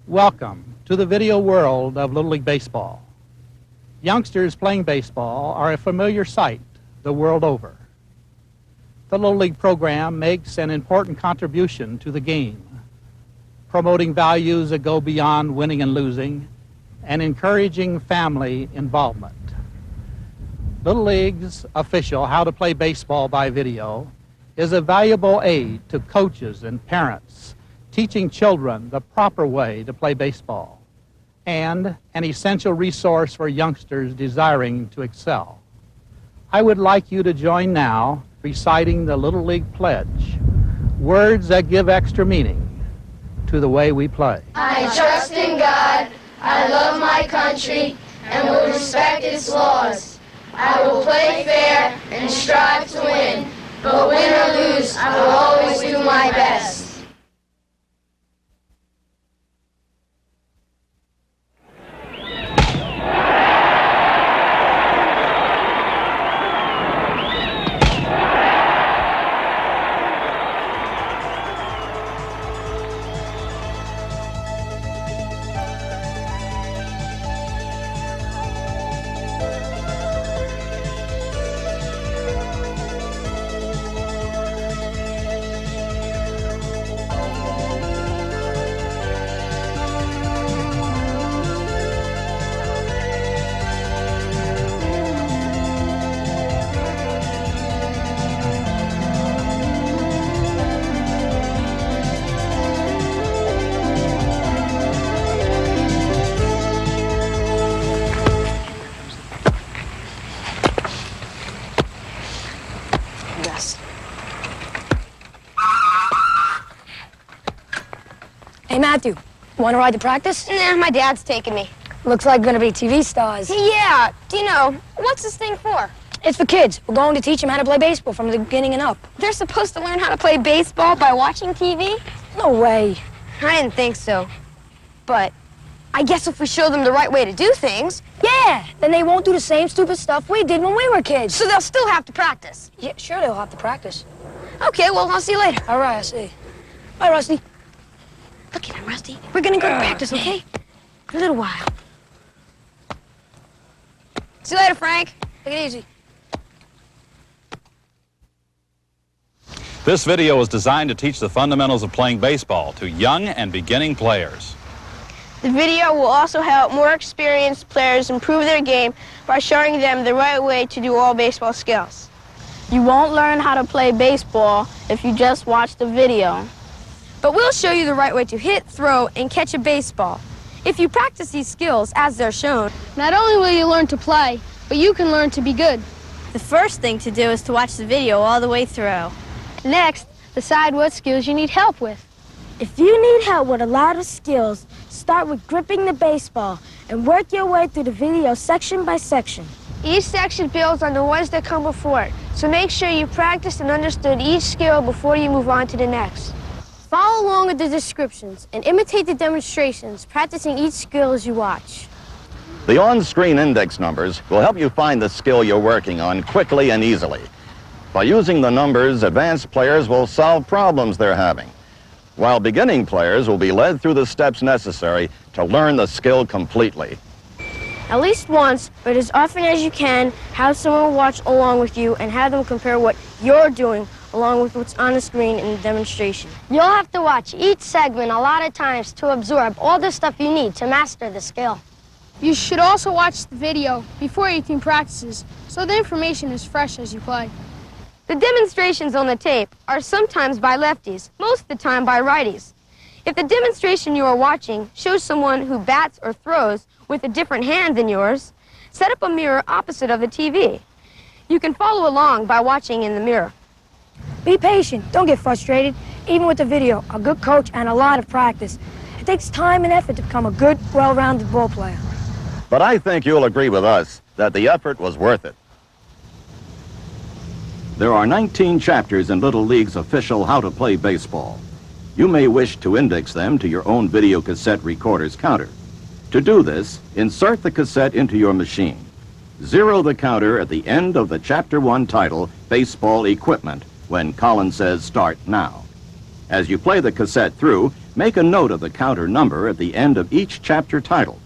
Welcome to the video world of Little League Baseball. Youngsters playing baseball are a familiar sight the world over. The Little League program makes an important contribution to the game, promoting values that go beyond winning and losing and encouraging family involvement. Little League's official How to Play Baseball by Video is a valuable aid to coaches and parents teaching children the proper way to play baseball, and an essential resource for youngsters desiring to excel. I would like you to join now reciting the Little League Pledge, words that give extra meaning to the way we play. I trust in God, I love my country, and will respect its laws. I will play fair and strive to win, but win or lose, I will always do my best. Hey, Matthew, want to ride to practice? Nah, my dad's taking me. Looks like we're gonna be TV stars. Yeah, do you know, what's this thing for? It's for kids. We're going to teach them how to play baseball from the beginning and up. They're supposed to learn how to play baseball by watching TV? No way. I didn't think so. But I guess if we show them the right way to do things... Yeah, then they won't do the same stupid stuff we did when we were kids. So they'll still have to practice? Yeah, sure they'll have to practice. Okay, well, I'll see you later. All right, I see. Bye, Rusty. Look at him, Rusty. We're gonna go to practice, okay? For a little while. See you later, Frank. Take it easy. This video is designed to teach the fundamentals of playing baseball to young and beginning players. The video will also help more experienced players improve their game by showing them the right way to do all baseball skills. You won't learn how to play baseball if you just watch the video. But we'll show you the right way to hit, throw, and catch a baseball. If you practice these skills as they're shown, Not only will you learn to play, but you can learn to be good. The first thing to do is to watch the video all the way through. Next, decide what skills you need help with. If you need help with a lot of skills, start with gripping the baseball and work your way through the video section by section. Each section builds on the ones that come before it, so make sure you practiced and understood each skill before you move on to the next. Follow along with the descriptions and imitate the demonstrations, practicing each skill as you watch. The on-screen index numbers will help you find the skill you're working on quickly and easily. By using the numbers, advanced players will solve problems they're having, while beginning players will be led through the steps necessary to learn the skill completely. At least once, but as often as you can, have someone watch along with you and have them compare what you're doing along with what's on the screen in the demonstration. You'll have to watch each segment a lot of times to absorb all the stuff you need to master the skill. You should also watch the video before your team practices, so the information is fresh as you play. the demonstrations on the tape are sometimes by lefties, most of the time by righties. If the demonstration you are watching shows someone who bats or throws with a different hand than yours, set up a mirror opposite of the TV. You can follow along by watching in the mirror. Be patient. Don't get frustrated. Even with the video, a good coach and a lot of practice. It takes time and effort to become a good, well-rounded ball player. But I think you'll agree with us that the effort was worth it. There are 19 chapters in Little League's official How to Play Baseball. You may wish to index them to your own video cassette recorder's counter. To do this, insert the cassette into your machine. Zero the counter at the end of the Chapter 1 title, Baseball Equipment, when Colin says Start Now. As you play the cassette through, make a note of the counter number at the end of each chapter title.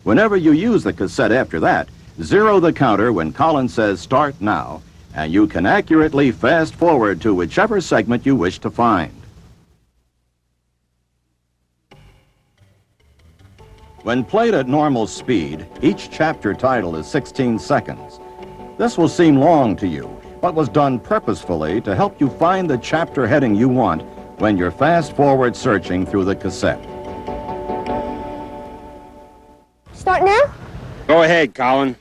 Whenever you use the cassette after that, zero the counter when Colin says Start Now, and you can accurately fast forward to whichever segment you wish to find. When played at normal speed, each chapter title is 16 seconds. This will seem long to you, but was done purposefully to help you find the chapter heading you want when you're fast-forward searching through the cassette. Start now? Go ahead, Colin.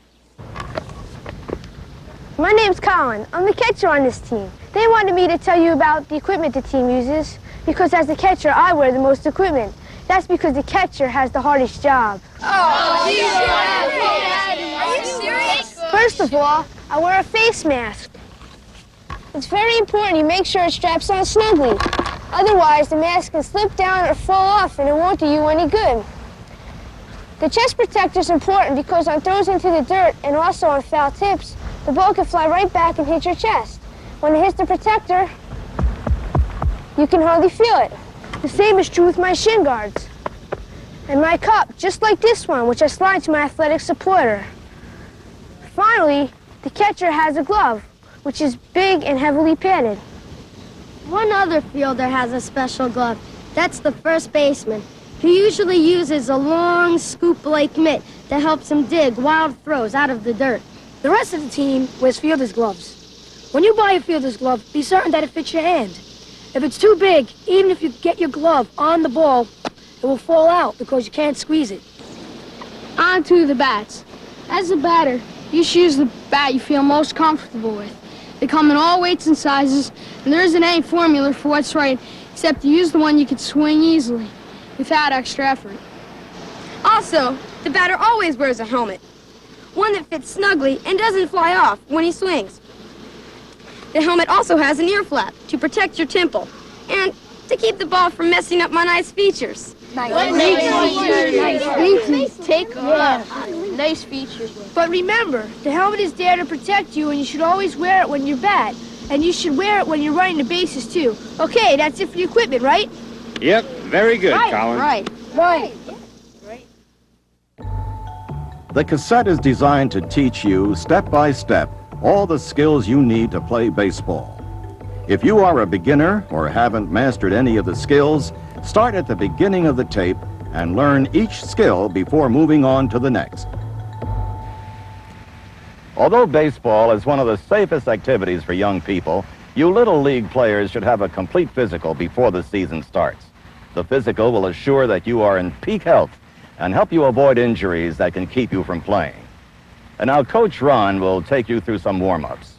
My name's Colin. I'm the catcher on this team. They wanted me to tell you about the equipment the team uses because as the catcher, I wear the most equipment. That's because the catcher has the hardest job. Oh, are you serious? First of all, I wear a face mask. It's very important you make sure it straps on snugly. Otherwise, the mask can slip down or fall off and it won't do you any good. The chest protector is important because on throws into the dirt and also on foul tips, the ball can fly right back and hit your chest. When it hits the protector, you can hardly feel it. The same is true with my shin guards. And my cup, just like this one, which I slide to my athletic supporter. Finally, the catcher has a glove, which is big and heavily padded. One other fielder has a special glove. That's the first baseman. He usually uses a long scoop-like mitt that helps him dig wild throws out of the dirt. The rest of the team wears fielder's gloves. When you buy a fielder's glove, be certain that it fits your hand. If it's too big, even if you get your glove on the ball, it will fall out because you can't squeeze it. On to the bats. As a batter, you should use the bat you feel most comfortable with. They come in all weights and sizes, and there isn't any formula for what's right, except to use the one you can swing easily, without extra effort. Also, the batter always wears a helmet, one that fits snugly and doesn't fly off when he swings. The helmet also has an ear flap to protect your temple and to keep the ball from messing up my nice features. Nice features. But remember, the helmet is there to protect you, and you should always wear it when you're bad. And you should wear it when you're running the bases, too. Okay, that's it for the equipment, right? Yep, very good, Colin. Right. The cassette is designed to teach you, step by step, all the skills you need to play baseball. If you are a beginner or haven't mastered any of the skills, start at the beginning of the tape and learn each skill before moving on to the next. Although baseball is one of the safest activities for young people, you Little League players should have a complete physical before the season starts. The physical will assure that you are in peak health and help you avoid injuries that can keep you from playing. And now Coach Ron will take you through some warm-ups.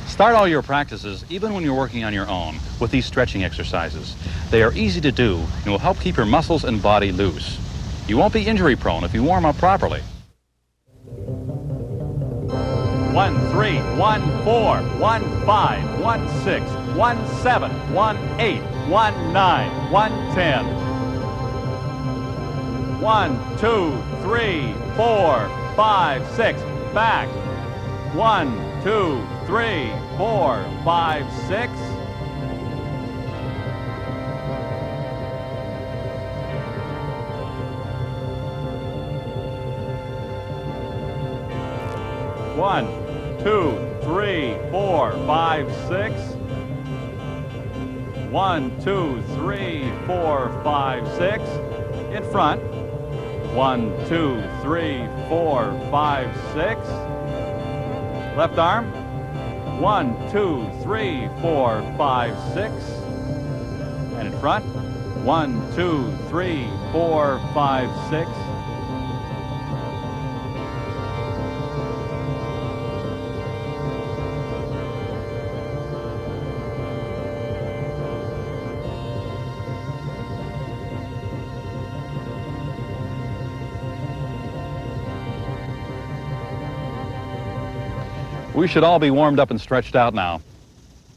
Start all your practices, even when you're working on your own, with these stretching exercises. They are easy to do and will help keep your muscles and body loose. You won't be injury prone if you warm up properly. 1, 3, 1, 4, 1, 5, 1, 6, 1, 7, 1, 8, 1, 9, 1, 10. 1, 2, 3, 4, 5, 6. Back. 1, 2, 3, 4, 5, 6. One, 2, 3, 4, 5, 6. 1, 2, 3, 4, 5, 6. In front. 1, 2, 3, 4, 5, 6. Left arm. 1, 2, 3, 4, 5, 6. And in front. 1, 2, 3, 4, 5, 6. We should all be warmed up and stretched out now.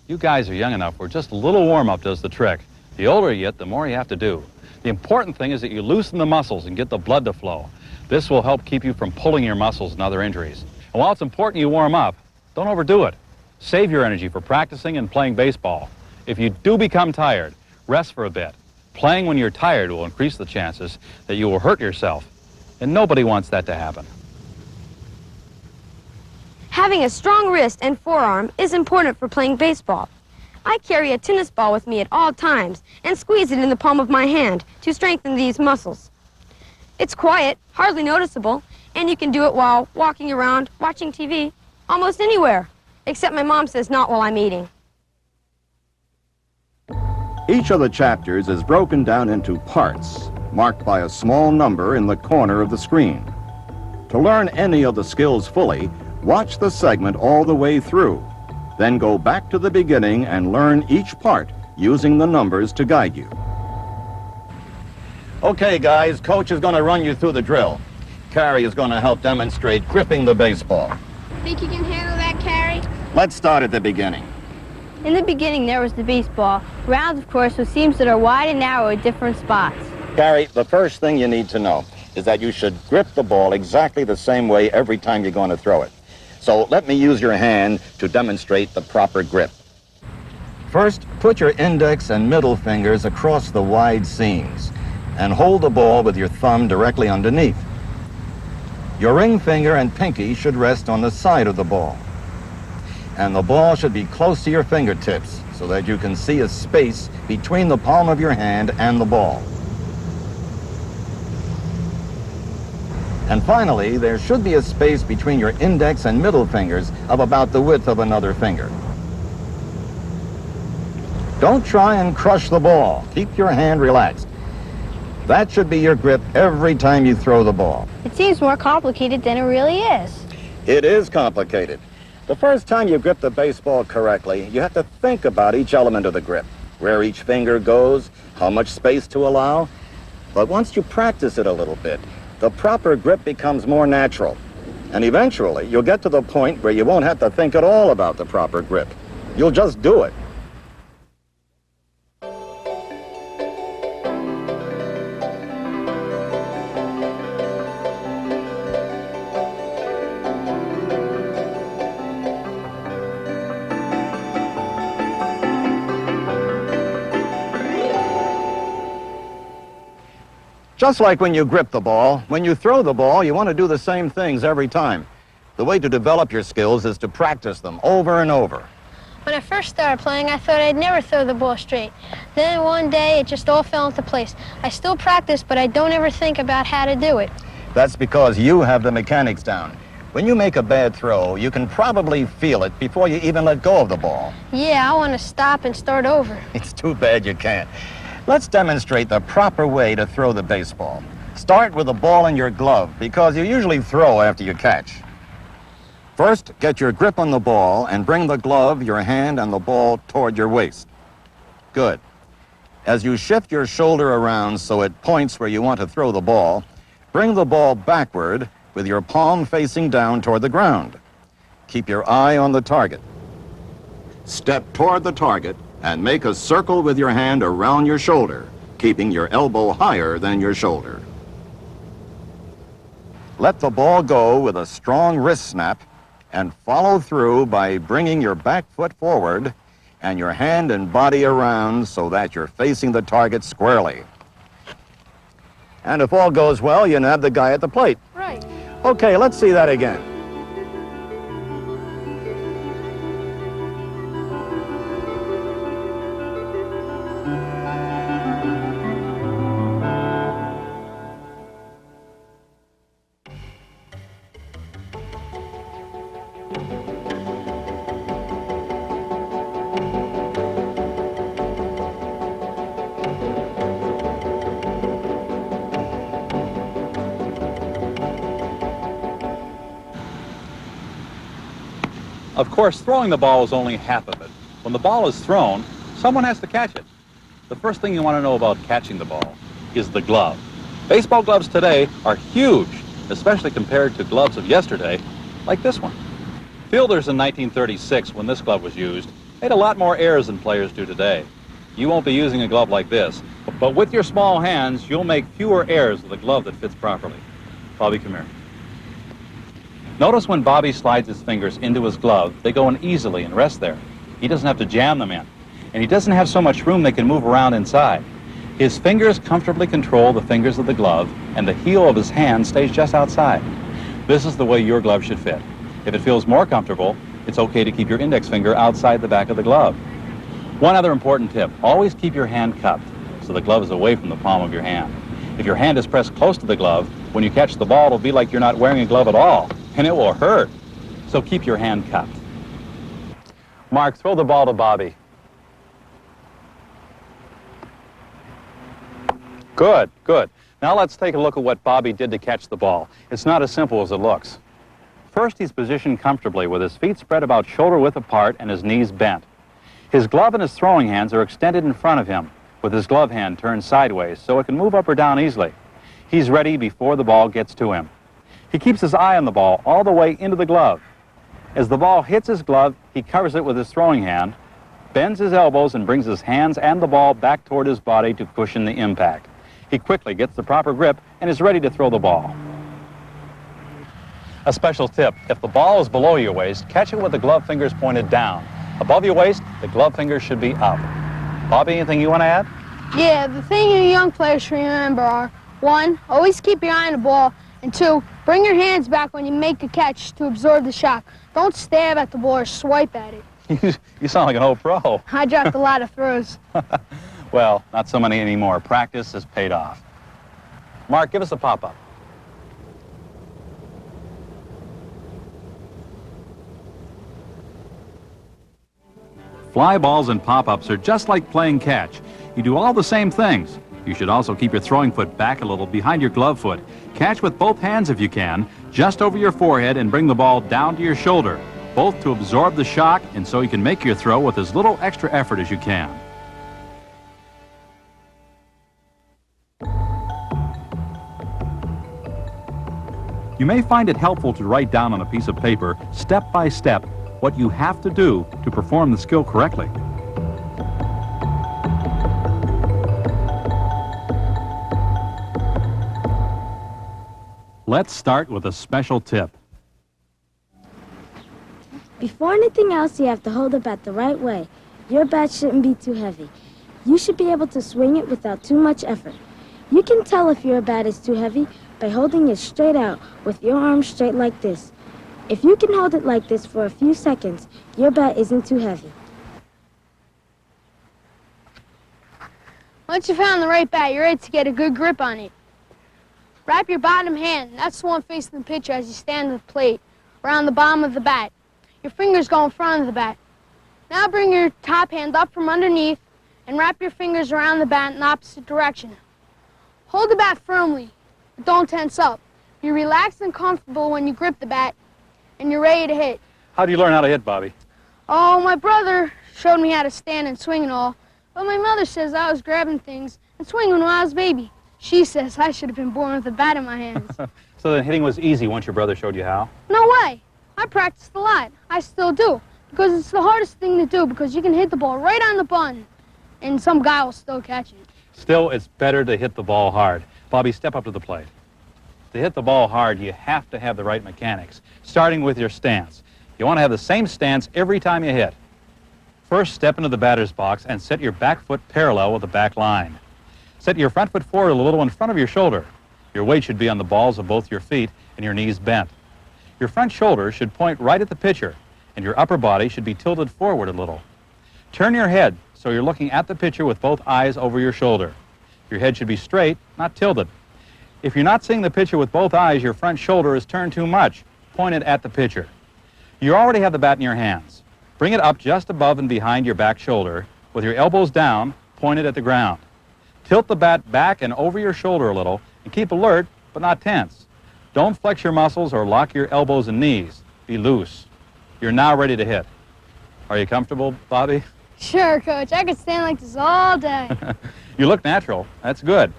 You guys are young enough where just a little warm-up does the trick. The older you get, the more you have to do. The important thing is that you loosen the muscles and get the blood to flow. This will help keep you from pulling your muscles and other injuries. And while it's important you warm up, don't overdo it. Save your energy for practicing and playing baseball. If you do become tired, rest for a bit. Playing when you're tired will increase the chances that you will hurt yourself, and nobody wants that to happen. Having a strong wrist and forearm is important for playing baseball. I carry a tennis ball with me at all times and squeeze it in the palm of my hand to strengthen these muscles. It's quiet, hardly noticeable, and you can do it while walking around, watching TV, almost anywhere, except my mom says not while I'm eating. Each of the chapters is broken down into parts, marked by a small number in the corner of the screen. To learn any of the skills fully, watch the segment all the way through. Then go back to the beginning and learn each part using the numbers to guide you. Okay, guys, Coach is going to run you through the drill. Carrie is going to help demonstrate gripping the baseball. Think you can handle that, Carrie? Let's start at the beginning. In the beginning, there was the baseball. Rounds, of course, with seams that are wide and narrow at different spots. Carrie, the first thing you need to know is that you should grip the ball exactly the same way every time you're going to throw it. So let me use your hand to demonstrate the proper grip. First, put your index and middle fingers across the wide seams and hold the ball with your thumb directly underneath. Your ring finger and pinky should rest on the side of the ball. And the ball should be close to your fingertips so that you can see a space between the palm of your hand and the ball. And finally, there should be a space between your index and middle fingers of about the width of another finger. Don't try and crush the ball. Keep your hand relaxed. That should be your grip every time you throw the ball. It seems more complicated than it really is. It is complicated. The first time you grip the baseball correctly, you have to think about each element of the grip, where each finger goes, how much space to allow. But once you practice it a little bit, the proper grip becomes more natural. And eventually, you'll get to the point where you won't have to think at all about the proper grip. You'll just do it. Just like when you grip the ball, when you throw the ball, you want to do the same things every time. The way to develop your skills is to practice them over and over. When I first started playing, I thought I'd never throw the ball straight. Then one day, it just all fell into place. I still practice, but I don't ever think about how to do it. That's because you have the mechanics down. When you make a bad throw, you can probably feel it before you even let go of the ball. Yeah, I want to stop and start over. It's too bad you can't. Let's demonstrate the proper way to throw the baseball. Start with the ball in your glove, because you usually throw after you catch. First, get your grip on the ball and bring the glove, your hand, and the ball toward your waist. Good. As you shift your shoulder around so it points where you want to throw the ball, bring the ball backward with your palm facing down toward the ground. Keep your eye on the target. Step toward the target and make a circle with your hand around your shoulder, keeping your elbow higher than your shoulder. Let the ball go with a strong wrist snap and follow through by bringing your back foot forward and your hand and body around so that you're facing the target squarely. And if all goes well, you nab the guy at the plate. Right. Okay, let's see that again. Of course, throwing the ball is only half of it. When the ball is thrown, someone has to catch it. The first thing you want to know about catching the ball is the glove. Baseball gloves today are huge, especially compared to gloves of yesterday, like this one. Fielders in 1936, when this glove was used, made a lot more errors than players do today. you won't be using a glove like this. But with your small hands, you'll make fewer errors with a glove that fits properly. Bobby, come here. Notice when Bobby slides his fingers into his glove, they go in easily and rest there. He doesn't have to jam them in. And he doesn't have so much room they can move around inside. His fingers comfortably control the fingers of the glove, and the heel of his hand stays just outside. This is the way your glove should fit. If it feels more comfortable, it's okay to keep your index finger outside the back of the glove. One other important tip, always keep your hand cupped so the glove is away from the palm of your hand. If your hand is pressed close to the glove, when you catch the ball, it'll be like you're not wearing a glove at all, and it will hurt. So keep your hand cupped. Mark, throw the ball to Bobby. Good, good. Now let's take a look at what Bobby did to catch the ball. It's not as simple as it looks. First, he's positioned comfortably with his feet spread about shoulder width apart and his knees bent. His glove and his throwing hands are extended in front of him, with his glove hand turned sideways so it can move up or down easily. He's ready before the ball gets to him. He keeps his eye on the ball all the way into the glove. As the ball hits his glove, he covers it with his throwing hand, bends his elbows and brings his hands and the ball back toward his body to cushion the impact. He quickly gets the proper grip and is ready to throw the ball. A special tip, if the ball is below your waist, catch it with the glove fingers pointed down. Above your waist, the glove fingers should be up. Bobby, anything you want to add? Yeah, the thing you young players should remember are, 1, always keep your eye on the ball, and 2, bring your hands back when you make a catch to absorb the shock. Don't stab at the ball or swipe at it. You sound like an old pro. I dropped a lot of throws. Well, not so many anymore. Practice has paid off. Mark, give us a pop-up. Fly balls and pop-ups are just like playing catch. You do all the same things. You should also keep your throwing foot back a little behind your glove foot. Catch with both hands if you can, just over your forehead, and bring the ball down to your shoulder, both to absorb the shock and so you can make your throw with as little extra effort as you can. You may find it helpful to write down on a piece of paper, step by step, what you have to do to perform the skill correctly. Let's start with a special tip. Before anything else, you have to hold the bat the right way. Your bat shouldn't be too heavy. You should be able to swing it without too much effort. You can tell if your bat is too heavy by holding it straight out with your arms straight like this. If you can hold it like this for a few seconds, your bat isn't too heavy. Once you found the right bat, you're ready to get a good grip on it. Wrap your bottom hand, that's the one facing the pitcher as you stand at the plate, around the bottom of the bat. Your fingers go in front of the bat. Now bring your top hand up from underneath and wrap your fingers around the bat in the opposite direction. Hold the bat firmly, but don't tense up. Be relaxed and comfortable when you grip the bat, and you're ready to hit. How do you learn how to hit, Bobby? Oh, my brother showed me how to stand and swing and all, but my mother says I was grabbing things and swinging when I was a baby. She says I should have been born with a bat in my hands. So then hitting was easy once your brother showed you how? No way. I practiced a lot. I still do, because it's the hardest thing to do, because you can hit the ball right on the button, and some guy will still catch it. Still, it's better to hit the ball hard. Bobby, step up to the plate. To hit the ball hard, you have to have the right mechanics, starting with your stance. You want to have the same stance every time you hit. First, step into the batter's box and set your back foot parallel with the back line. Set your front foot forward a little in front of your shoulder. Your weight should be on the balls of both your feet and your knees bent. Your front shoulder should point right at the pitcher, and your upper body should be tilted forward a little. Turn your head so you're looking at the pitcher with both eyes over your shoulder. Your head should be straight, not tilted. If you're not seeing the pitcher with both eyes, your front shoulder is turned too much, pointed at the pitcher. You already have the bat in your hands. Bring it up just above and behind your back shoulder, with your elbows down, pointed at the ground. Tilt the bat back and over your shoulder a little, and keep alert, but not tense. Don't flex your muscles or lock your elbows and knees. Be loose. You're now ready to hit. Are you comfortable, Bobby? Sure, Coach. I could stand like this all day. You look natural. That's good.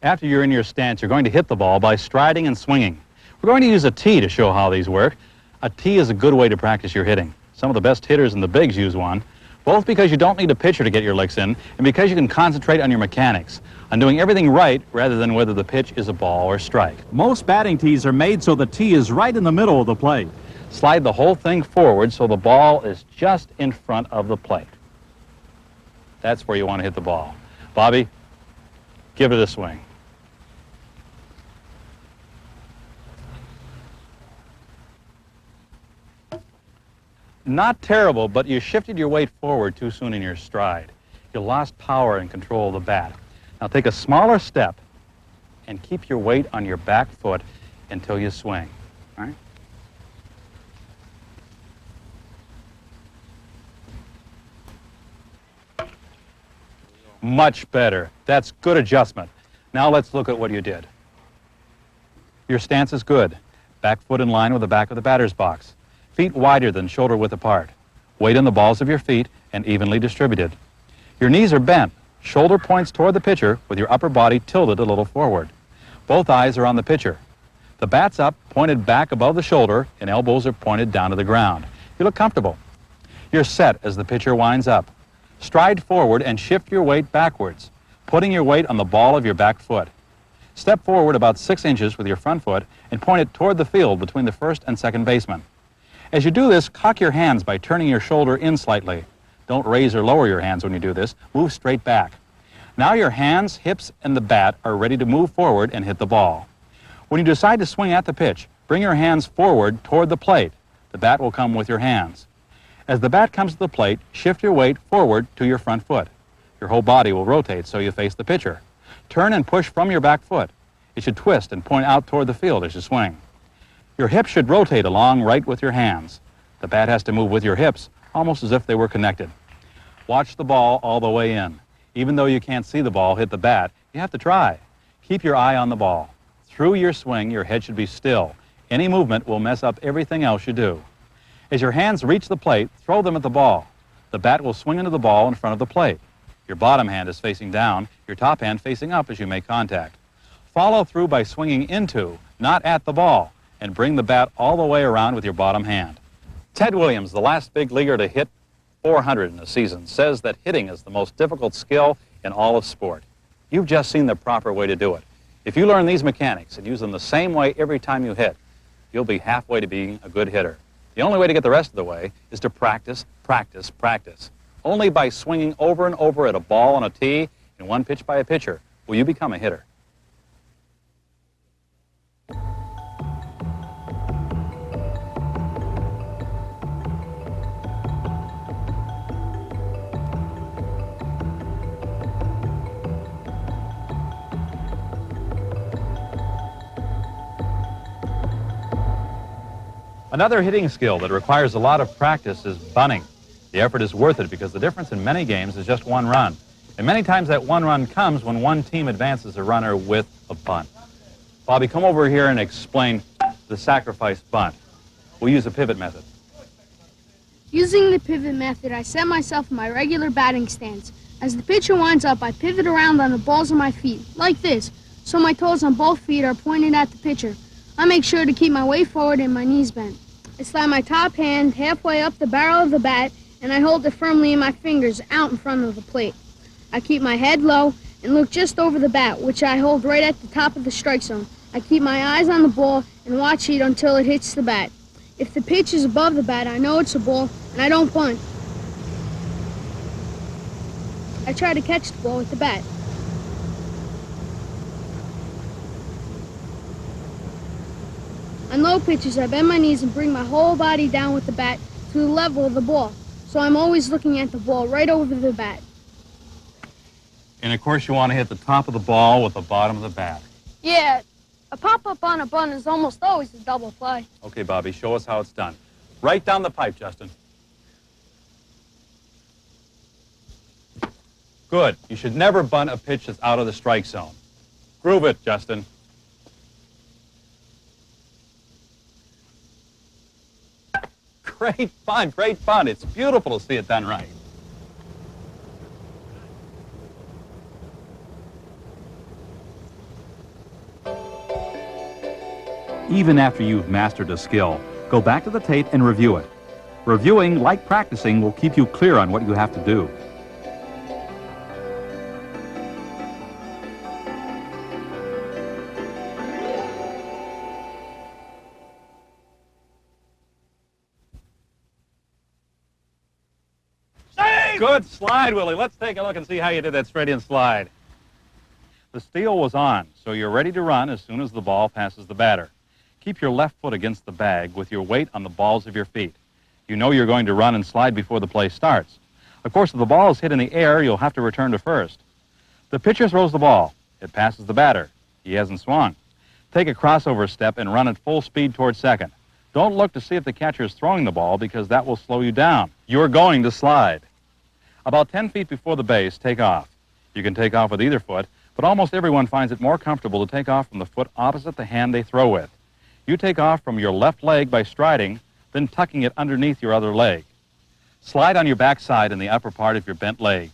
After you're in your stance, you're going to hit the ball by striding and swinging. We're going to use a tee to show how these work. A tee is a good way to practice your hitting. Some of the best hitters in the bigs use one. both because you don't need a pitcher to get your licks in and because you can concentrate on your mechanics, on doing everything right rather than whether the pitch is a ball or strike. Most batting tees are made so the tee is right in the middle of the plate. Slide the whole thing forward so the ball is just in front of the plate. That's where you want to hit the ball. Bobby, give it a swing. Not terrible, but you shifted your weight forward too soon in your stride. You lost power and control of the bat. Now take a smaller step and keep your weight on your back foot until you swing. All right? Much better. That's good adjustment. Now let's look at what you did. Your stance is good. Back foot in line with the back of the batter's box. Feet wider than shoulder width apart. Weight on the balls of your feet and evenly distributed. Your knees are bent. Shoulder points toward the pitcher with your upper body tilted a little forward. Both eyes are on the pitcher. The bat's up, pointed back above the shoulder, and elbows are pointed down to the ground. You look comfortable. You're set as the pitcher winds up. Stride forward and shift your weight backwards, putting your weight on the ball of your back foot. Step forward about 6 inches with your front foot and point it toward the field between the first and second baseman. As you do this, cock your hands by turning your shoulder in slightly. Don't raise or lower your hands when you do this. Move straight back. Now your hands, hips, and the bat are ready to move forward and hit the ball. When you decide to swing at the pitch, bring your hands forward toward the plate. The bat will come with your hands. As the bat comes to the plate, shift your weight forward to your front foot. Your whole body will rotate so you face the pitcher. Turn and push from your back foot. It should twist and point out toward the field as you swing. Your hips should rotate along right with your hands. The bat has to move with your hips, almost as if they were connected. Watch the ball all the way in. Even though you can't see the ball hit the bat, you have to try. Keep your eye on the ball. Through your swing, your head should be still. Any movement will mess up everything else you do. As your hands reach the plate, throw them at the ball. The bat will swing into the ball in front of the plate. Your bottom hand is facing down, your top hand facing up as you make contact. Follow through by swinging into, not at the ball, and bring the bat all the way around with your bottom hand. Ted Williams, the last big leaguer to hit 400 in a season, says that hitting is the most difficult skill in all of sport. You've just seen the proper way to do it. If you learn these mechanics and use them the same way every time you hit, you'll be halfway to being a good hitter. The only way to get the rest of the way is to practice, practice, practice. Only by swinging over and over at a ball on a tee and one pitch by a pitcher will you become a hitter. Another hitting skill that requires a lot of practice is bunting. The effort is worth it because the difference in many games is just one run. And many times that one run comes when one team advances a runner with a bunt. Bobby, come over here and explain the sacrifice bunt. We'll use a pivot method. Using the pivot method, I set myself in my regular batting stance. As the pitcher winds up, I pivot around on the balls of my feet, like this, so my toes on both feet are pointed at the pitcher. I make sure to keep my weight forward and my knees bent. I slide my top hand halfway up the barrel of the bat, and I hold it firmly in my fingers out in front of the plate. I keep my head low and look just over the bat, which I hold right at the top of the strike zone. I keep my eyes on the ball and watch it until it hits the bat. If the pitch is above the bat, I know it's a ball, and I don't bunt. I try to catch the ball with the bat. On low pitches, I bend my knees and bring my whole body down with the bat to the level of the ball. So I'm always looking at the ball right over the bat. And of course you want to hit the top of the ball with the bottom of the bat. Yeah, a pop-up on a bunt is almost always a double play. Okay, Bobby, show us how it's done. Right down the pipe, Justin. Good. You should never bunt a pitch that's out of the strike zone. Groove it, Justin. Great fun, great fun. It's beautiful to see it done right. Even after you've mastered a skill, go back to the tape and review it. Reviewing, like practicing, will keep you clear on what you have to do. Good slide, Willie. Let's take a look and see how you did that straight-in slide. The steal was on, so you're ready to run as soon as the ball passes the batter. Keep your left foot against the bag with your weight on the balls of your feet. You know you're going to run and slide before the play starts. Of course, if the ball is hit in the air, you'll have to return to first. The pitcher throws the ball. It passes the batter. He hasn't swung. Take a crossover step and run at full speed towards second. Don't look to see if the catcher is throwing the ball because that will slow you down. You're going to slide. About 10 feet before the base, take off. You can take off with either foot, but almost everyone finds it more comfortable to take off from the foot opposite the hand they throw with. You take off from your left leg by striding, then tucking it underneath your other leg. Slide on your backside in the upper part of your bent leg.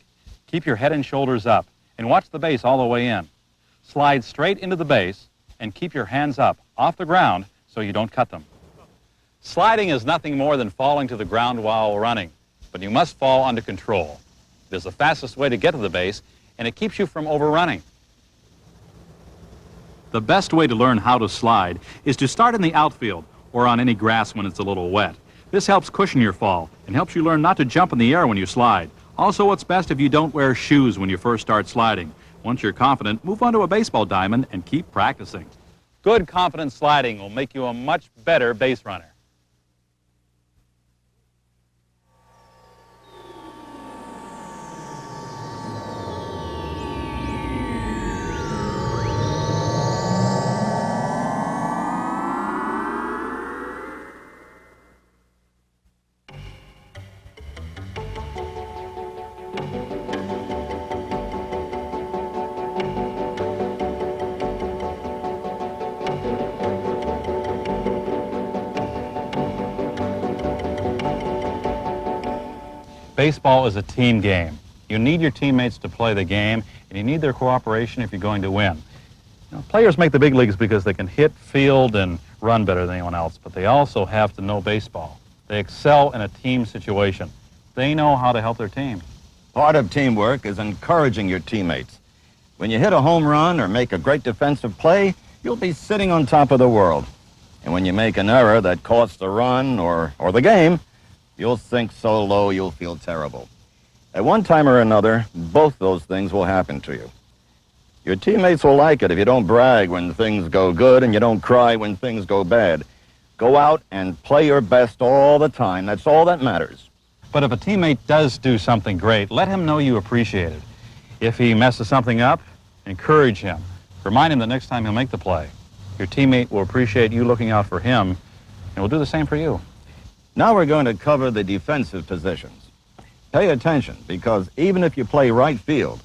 Keep your head and shoulders up, and watch the base all the way in. Slide straight into the base, and keep your hands up, off the ground, so you don't cut them. Sliding is nothing more than falling to the ground while running, but you must fall under control. It is the fastest way to get to the base, and it keeps you from overrunning. The best way to learn how to slide is to start in the outfield or on any grass when it's a little wet. This helps cushion your fall and helps you learn not to jump in the air when you slide. Also, it's best if you don't wear shoes when you first start sliding. Once you're confident, move onto a baseball diamond and keep practicing. Good, confident sliding will make you a much better base runner. Baseball is a team game. You need your teammates to play the game, and you need their cooperation if you're going to win. Now, players make the big leagues because they can hit, field, and run better than anyone else, but they also have to know baseball. They excel in a team situation. They know how to help their team. Part of teamwork is encouraging your teammates. When you hit a home run or make a great defensive play, you'll be sitting on top of the world. And when you make an error that costs the run or the game, you'll sink so low you'll feel terrible. At one time or another, both those things will happen to you. Your teammates will like it if you don't brag when things go good and you don't cry when things go bad. Go out and play your best all the time. That's all that matters. But if a teammate does do something great, let him know you appreciate it. If he messes something up, encourage him. Remind him the next time he'll make the play. Your teammate will appreciate you looking out for him, and will do the same for you. Now we're going to cover the defensive positions. Pay attention, because even if you play right field,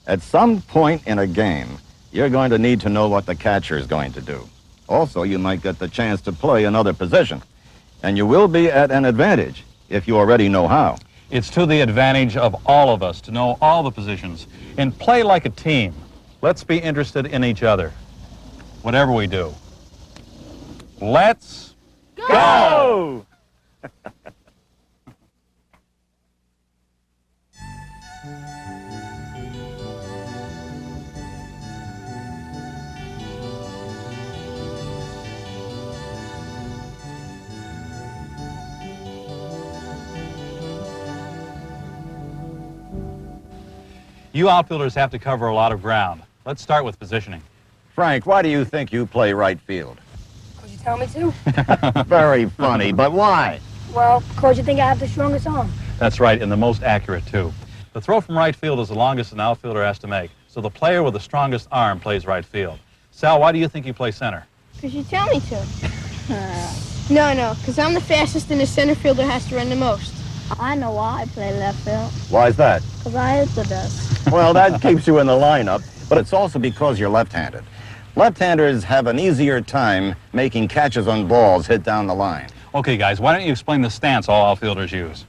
at some point in a game, you're going to need to know what the catcher is going to do. Also, you might get the chance to play another position, and you will be at an advantage if you already know how. It's to the advantage of all of us to know all the positions and play like a team. Let's be interested in each other, whatever we do. Let's go! You outfielders have to cover a lot of ground. Let's start with positioning. Frank, why do you think you play right field? Could you tell me to? Very funny, but why? Well, because you think I have the strongest arm. That's right, and the most accurate, too. The throw from right field is the longest an outfielder has to make, so the player with the strongest arm plays right field. Sal, why do you think you play center? Because you tell me to. No, because I'm the fastest and the center fielder has to run the most. I know why I play left field. Why is that? Because I hit the best. Well, that keeps you in the lineup, but it's also because you're left-handed. Left-handers have an easier time making catches on balls hit down the line. Okay, guys, why don't you explain the stance all outfielders use?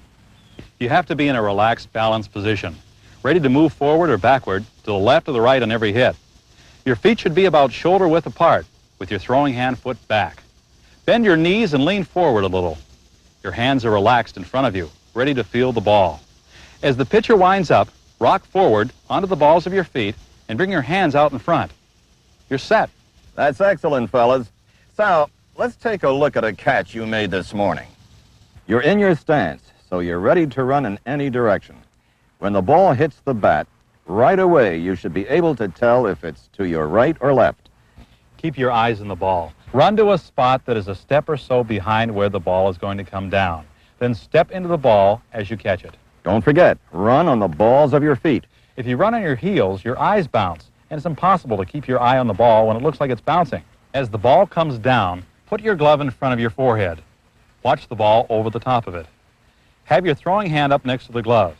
You have to be in a relaxed, balanced position, ready to move forward or backward, to the left or the right on every hit. Your feet should be about shoulder width apart, with your throwing hand foot back. Bend your knees and lean forward a little. Your hands are relaxed in front of you, ready to field the ball. As the pitcher winds up, rock forward onto the balls of your feet and bring your hands out in front. You're set. That's excellent, fellas. So, let's take a look at a catch you made this morning. You're in your stance, so you're ready to run in any direction. When the ball hits the bat, right away you should be able to tell if it's to your right or left. Keep your eyes on the ball. Run to a spot that is a step or so behind where the ball is going to come down. Then step into the ball as you catch it. Don't forget, run on the balls of your feet. If you run on your heels, your eyes bounce, and it's impossible to keep your eye on the ball when it looks like it's bouncing. As the ball comes down, put your glove in front of your forehead. Watch the ball over the top of it. Have your throwing hand up next to the glove.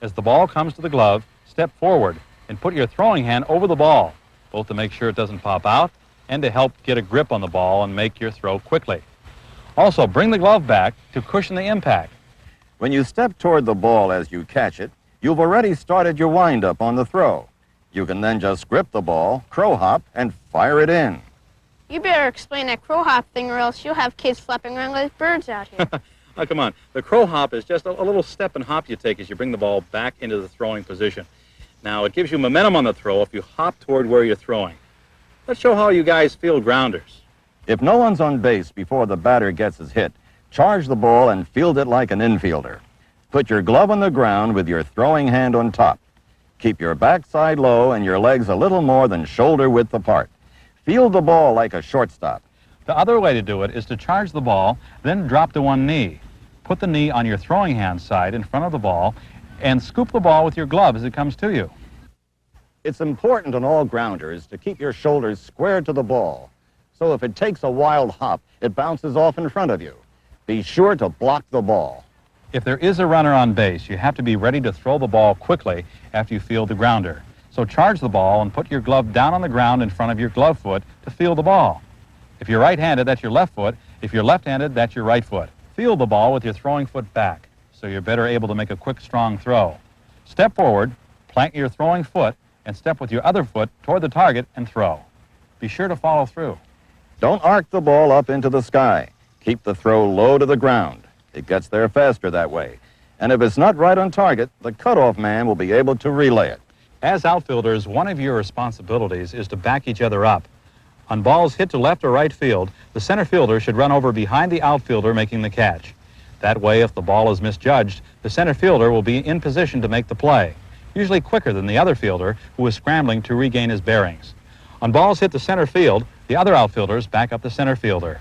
As the ball comes to the glove, step forward and put your throwing hand over the ball, both to make sure it doesn't pop out and to help get a grip on the ball and make your throw quickly. Also, bring the glove back to cushion the impact. When you step toward the ball as you catch it, you've already started your wind-up on the throw. You can then just grip the ball, crow hop, and fire it in. You better explain that crow hop thing or else you'll have kids flapping around like birds out here. Oh, come on. The crow hop is just a little step and hop you take as you bring the ball back into the throwing position. Now, it gives you momentum on the throw if you hop toward where you're throwing. Let's show how you guys field grounders. If no one's on base before the batter gets his hit, charge the ball and field it like an infielder. Put your glove on the ground with your throwing hand on top. Keep your backside low and your legs a little more than shoulder width apart. Field the ball like a shortstop. The other way to do it is to charge the ball, then drop to one knee. Put the knee on your throwing hand side in front of the ball and scoop the ball with your glove as it comes to you. It's important on all grounders to keep your shoulders square to the ball. So if it takes a wild hop, it bounces off in front of you. Be sure to block the ball. If there is a runner on base, you have to be ready to throw the ball quickly after you field the grounder. So charge the ball and put your glove down on the ground in front of your glove foot to field the ball. If you're right-handed, that's your left foot. If you're left-handed, that's your right foot. Field the ball with your throwing foot back, so you're better able to make a quick, strong throw. Step forward, plant your throwing foot, and step with your other foot toward the target and throw. Be sure to follow through. Don't arc the ball up into the sky. Keep the throw low to the ground. It gets there faster that way. And if it's not right on target, the cutoff man will be able to relay it. As outfielders, one of your responsibilities is to back each other up. On balls hit to left or right field, the center fielder should run over behind the outfielder making the catch. That way, if the ball is misjudged, the center fielder will be in position to make the play, usually quicker than the other fielder who is scrambling to regain his bearings. On balls hit to center field, the other outfielders back up the center fielder.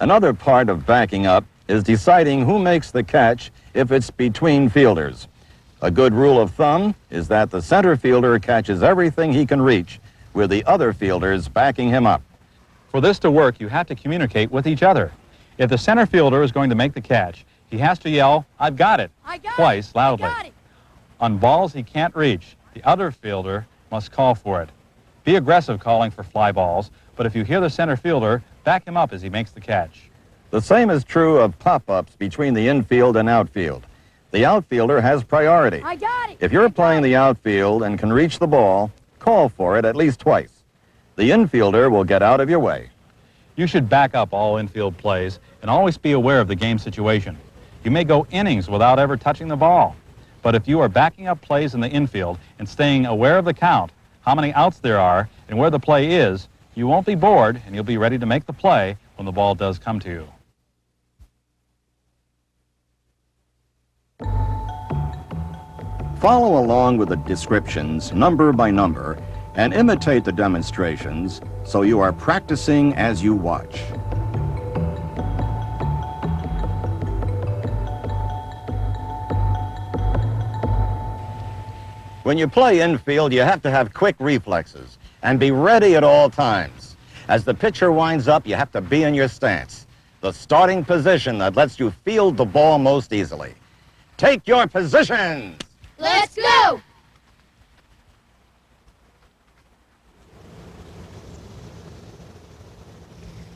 Another part of backing up is deciding who makes the catch if it's between fielders. A good rule of thumb is that the center fielder catches everything he can reach, with the other fielders backing him up. For this to work, you have to communicate with each other. If the center fielder is going to make the catch, he has to yell, "I've got it," twice loudly. On balls he can't reach, the other fielder must call for it. Be aggressive calling for fly balls, but if you hear the center fielder, back him up as he makes the catch. The same is true of pop-ups between the infield and outfield. The outfielder has priority. I got it. If you're playing the outfield and can reach the ball, call for it at least twice. The infielder will get out of your way. You should back up all infield plays and always be aware of the game situation. You may go innings without ever touching the ball, but if you are backing up plays in the infield and staying aware of the count, how many outs there are, and where the play is, you won't be bored and you'll be ready to make the play when the ball does come to you. Follow along with the descriptions, number by number, and imitate the demonstrations so you are practicing as you watch. When you play infield, you have to have quick reflexes and be ready at all times. As the pitcher winds up, you have to be in your stance, the starting position that lets you field the ball most easily. Take your positions! Let's go!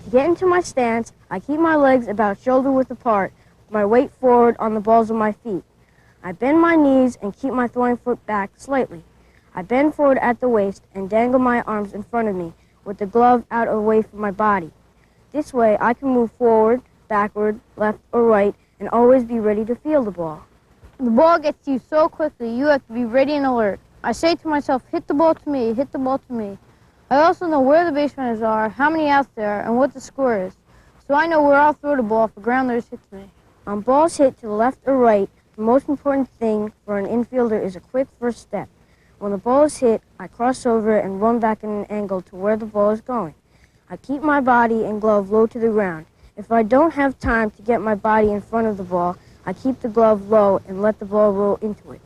To get into my stance, I keep my legs about shoulder width apart, with my weight forward on the balls of my feet. I bend my knees and keep my throwing foot back slightly. I bend forward at the waist and dangle my arms in front of me with the glove out away from my body. This way I can move forward, backward, left or right and always be ready to field the ball. The ball gets to you so quickly, you have to be ready and alert. I say to myself, hit the ball to me, hit the ball to me. I also know where the base runners are, how many outs there are, and what the score is. So I know where I'll throw the ball if a grounders hits me. On balls hit to the left or right, the most important thing for an infielder is a quick first step. When the ball is hit, I cross over and run back at an angle to where the ball is going. I keep my body and glove low to the ground. If I don't have time to get my body in front of the ball, I keep the glove low and let the ball roll into it.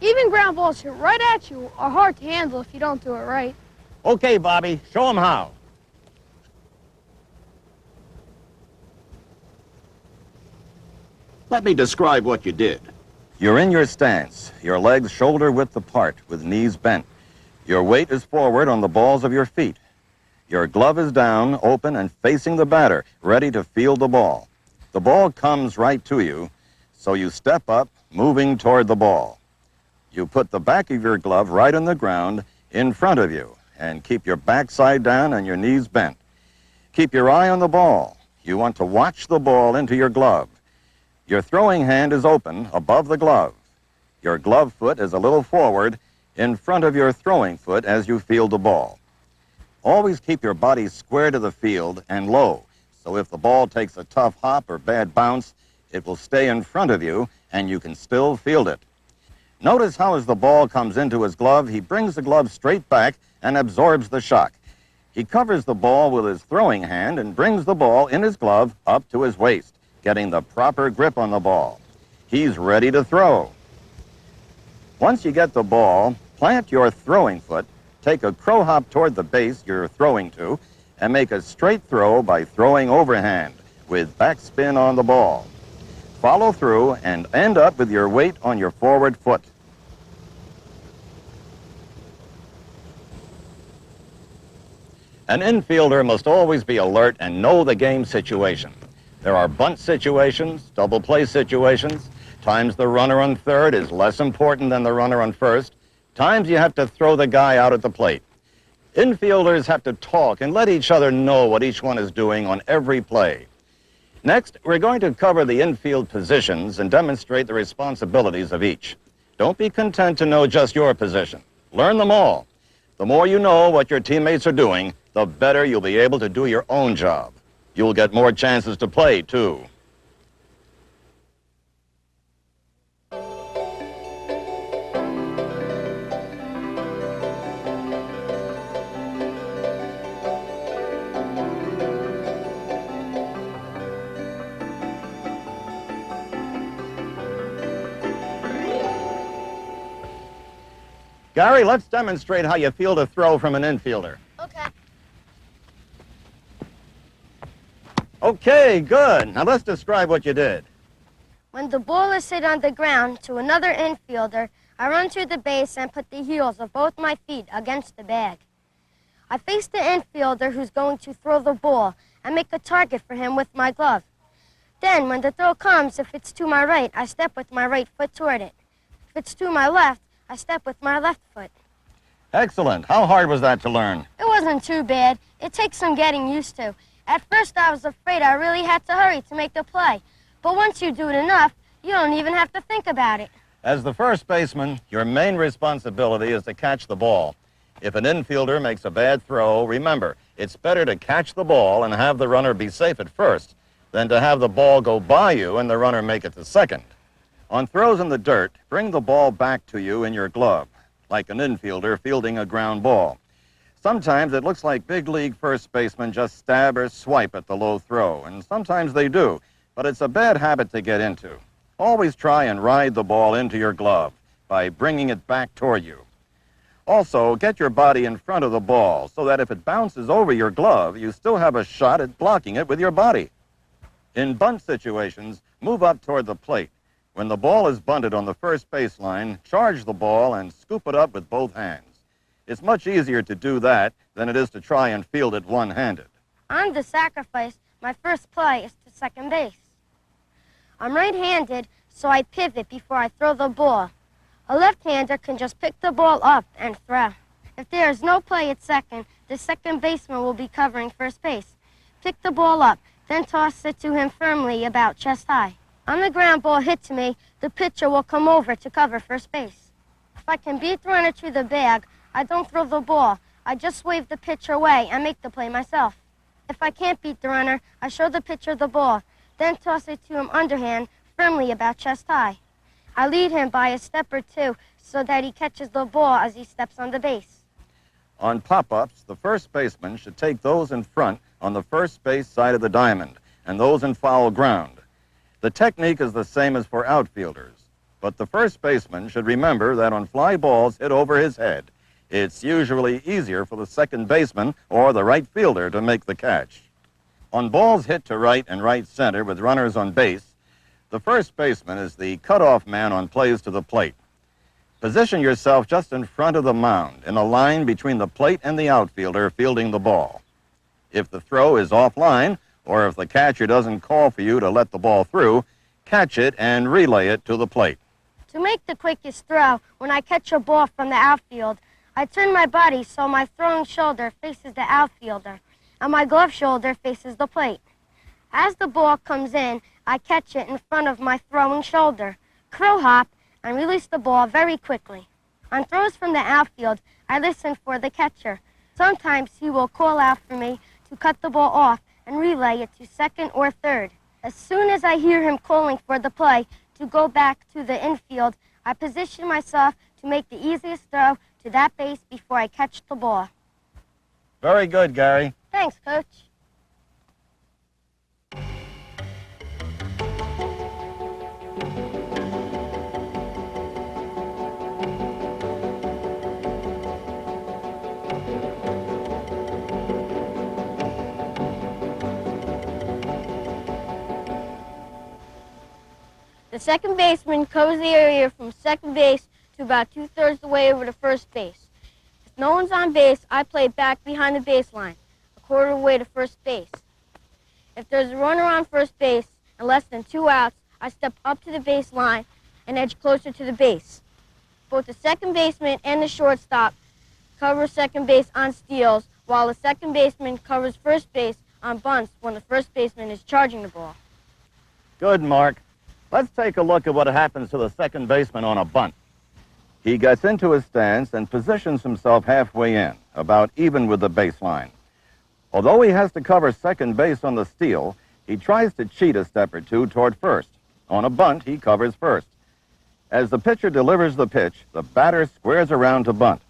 Even ground balls hit right at you are hard to handle if you don't do it right. Okay, Bobby, show him how. Let me describe what you did. You're in your stance, your legs shoulder width apart with knees bent. Your weight is forward on the balls of your feet. Your glove is down, open, and facing the batter, ready to field the ball. The ball comes right to you, so you step up, moving toward the ball. You put the back of your glove right on the ground in front of you and keep your backside down and your knees bent. Keep your eye on the ball. You want to watch the ball into your glove. Your throwing hand is open above the glove. Your glove foot is a little forward in front of your throwing foot as you field the ball. Always keep your body square to the field and low, so if the ball takes a tough hop or bad bounce, it will stay in front of you and you can still field it. Notice how as the ball comes into his glove, he brings the glove straight back and absorbs the shock. He covers the ball with his throwing hand and brings the ball in his glove up to his waist, getting the proper grip on the ball. He's ready to throw. Once you get the ball, plant your throwing foot, take a crow hop toward the base you're throwing to, and make a straight throw by throwing overhand with backspin on the ball. Follow through and end up with your weight on your forward foot. An infielder must always be alert and know the game situation. There are bunt situations, double play situations. Times the runner on third is less important than the runner on first. Times you have to throw the guy out at the plate. Infielders have to talk and let each other know what each one is doing on every play. Next, we're going to cover the infield positions and demonstrate the responsibilities of each. Don't be content to know just your position. Learn them all. The more you know what your teammates are doing, the better you'll be able to do your own job. You'll get more chances to play, too. Gary, let's demonstrate how you field a throw from an infielder. Okay. Okay, good. Now let's describe what you did. When the ball is hit on the ground to another infielder, I run to the base and put the heels of both my feet against the bag. I face the infielder who's going to throw the ball and make a target for him with my glove. Then, when the throw comes, if it's to my right, I step with my right foot toward it. If it's to my left, I step with my left foot. Excellent. How hard was that to learn? It wasn't too bad. It takes some getting used to. At first, I was afraid I really had to hurry to make the play. But once you do it enough, you don't even have to think about it. As the first baseman, your main responsibility is to catch the ball. If an infielder makes a bad throw, remember, it's better to catch the ball and have the runner be safe at first than to have the ball go by you and the runner make it to second. On throws in the dirt, bring the ball back to you in your glove, like an infielder fielding a ground ball. Sometimes it looks like big league first basemen just stab or swipe at the low throw, and sometimes they do, but it's a bad habit to get into. Always try and ride the ball into your glove by bringing it back toward you. Also, get your body in front of the ball so that if it bounces over your glove, you still have a shot at blocking it with your body. In bunt situations, move up toward the plate. When the ball is bunted on the first baseline, charge the ball and scoop it up with both hands. It's much easier to do that than it is to try and field it one-handed. On the sacrifice, my first play is to second base. I'm right-handed, so I pivot before I throw the ball. A left-hander can just pick the ball up and throw. If there is no play at second, the second baseman will be covering first base. Pick the ball up, then toss it to him firmly about chest high. On the ground ball hit to me, the pitcher will come over to cover first base. If I can beat the runner to the bag, I don't throw the ball. I just wave the pitcher away and make the play myself. If I can't beat the runner, I show the pitcher the ball, then toss it to him underhand, firmly about chest high. I lead him by a step or two so that he catches the ball as he steps on the base. On pop-ups, the first baseman should take those in front on the first base side of the diamond and those in foul ground. The technique is the same as for outfielders, but the first baseman should remember that on fly balls hit over his head, it's usually easier for the second baseman or the right fielder to make the catch. On balls hit to right and right center with runners on base, the first baseman is the cutoff man on plays to the plate. Position yourself just in front of the mound in a line between the plate and the outfielder fielding the ball. If the throw is offline, or if the catcher doesn't call for you to let the ball through, catch it and relay it to the plate. To make the quickest throw, when I catch a ball from the outfield, I turn my body so my throwing shoulder faces the outfielder and my glove shoulder faces the plate. As the ball comes in, I catch it in front of my throwing shoulder, crow hop, and release the ball very quickly. On throws from the outfield, I listen for the catcher. Sometimes he will call out for me to cut the ball off and relay it to second or third. As soon as I hear him calling for the play to go back to the infield, I position myself to make the easiest throw to that base before I catch the ball. Very good, Gary. Thanks, Coach. The second baseman covers the area from second base to about 2/3 the way over to first base. If no one's on base, I play back behind the baseline, a quarter of the way to first base. If there's a runner on first base and less than 2 outs, I step up to the baseline and edge closer to the base. Both the second baseman and the shortstop cover second base on steals, while the second baseman covers first base on bunts when the first baseman is charging the ball. Good, Mark. Let's take a look at what happens to the second baseman on a bunt. He gets into his stance and positions himself halfway in, about even with the baseline. Although he has to cover second base on the steal, he tries to cheat a step or two toward first. On a bunt, he covers first. As the pitcher delivers the pitch, the batter squares around to bunt.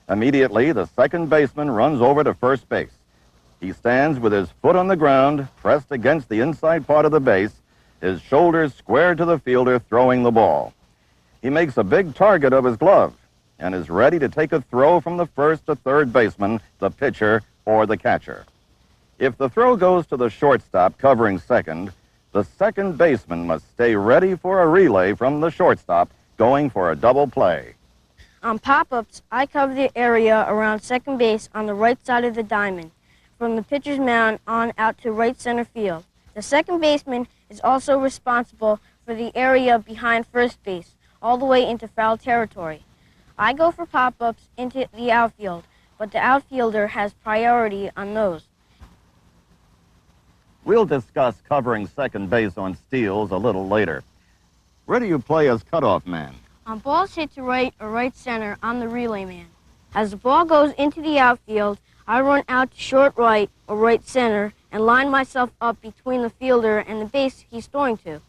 Immediately, the second baseman runs over to first base. He stands with his foot on the ground, pressed against the inside part of the base, his shoulders squared to the fielder throwing the ball. He makes a big target of his glove and is ready to take a throw from the first to third baseman, the pitcher, or the catcher. If the throw goes to the shortstop covering second, the second baseman must stay ready for a relay from the shortstop going for a double play. On pop-ups, I cover the area around second base on the right side of the diamond, from the pitcher's mound on out to right center field. The second baseman is also responsible for the area behind first base, all the way into foul territory. I go for pop-ups into the outfield, but the outfielder has priority on those. We'll discuss covering second base on steals a little later. Where do you play as cutoff man? On balls hit to right or right center, I'm the relay man. As the ball goes into the outfield, I run out to short right or right center and line myself up between the fielder and the base he's throwing to.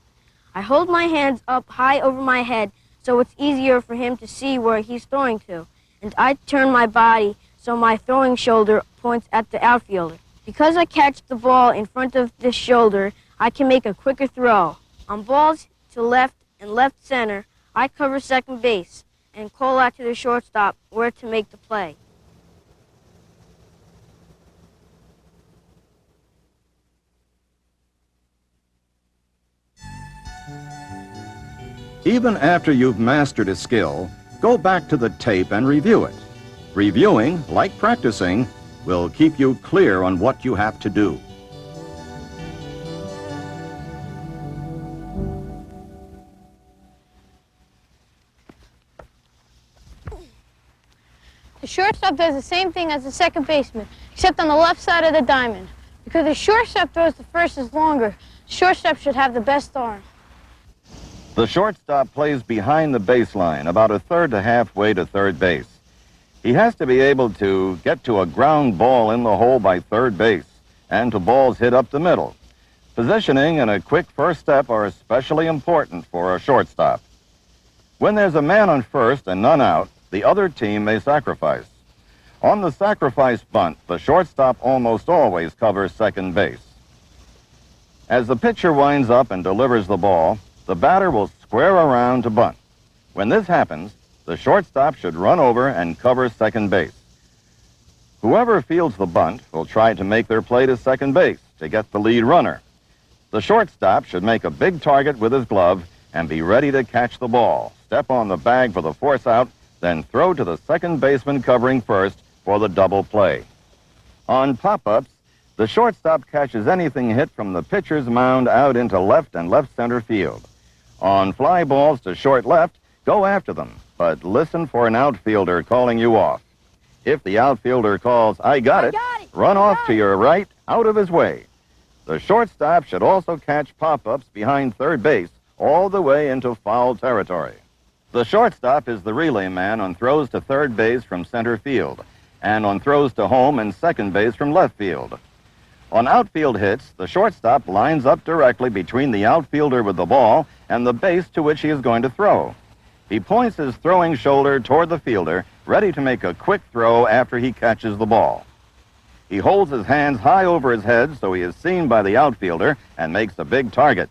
I hold my hands up high over my head so it's easier for him to see where he's throwing to, and I turn my body so my throwing shoulder points at the outfielder. Because I catch the ball in front of this shoulder, I can make a quicker throw. On balls to left and left center, I cover second base and call out to the shortstop where to make the play. Even after you've mastered a skill, go back to the tape and review it. Reviewing, like practicing, will keep you clear on what you have to do. The shortstop does the same thing as the second baseman, except on the left side of the diamond. Because the shortstop throws the first is longer, the shortstop should have the best arm. The shortstop plays behind the baseline, about a third to halfway to third base. He has to be able to get to a ground ball in the hole by third base and to balls hit up the middle. Positioning and a quick first step are especially important for a shortstop. When there's a man on first and none out, the other team may sacrifice. On the sacrifice bunt, the shortstop almost always covers second base. As the pitcher winds up and delivers the ball, the batter will square around to bunt. When this happens, the shortstop should run over and cover second base. Whoever fields the bunt will try to make their play to second base to get the lead runner. The shortstop should make a big target with his glove and be ready to catch the ball, step on the bag for the force out, then throw to the second baseman covering first for the double play. On pop-ups, the shortstop catches anything hit from the pitcher's mound out into left and left center field. On fly balls to short left, go after them, but listen for an outfielder calling you off. If the outfielder calls, I got it, run off to your right, out of his way. The shortstop should also catch pop-ups behind third base all the way into foul territory. The shortstop is the relay man on throws to third base from center field and on throws to home and second base from left field. On outfield hits, the shortstop lines up directly between the outfielder with the ball and the base to which he is going to throw. He points his throwing shoulder toward the fielder, ready to make a quick throw after he catches the ball. He holds his hands high over his head so he is seen by the outfielder and makes a big target.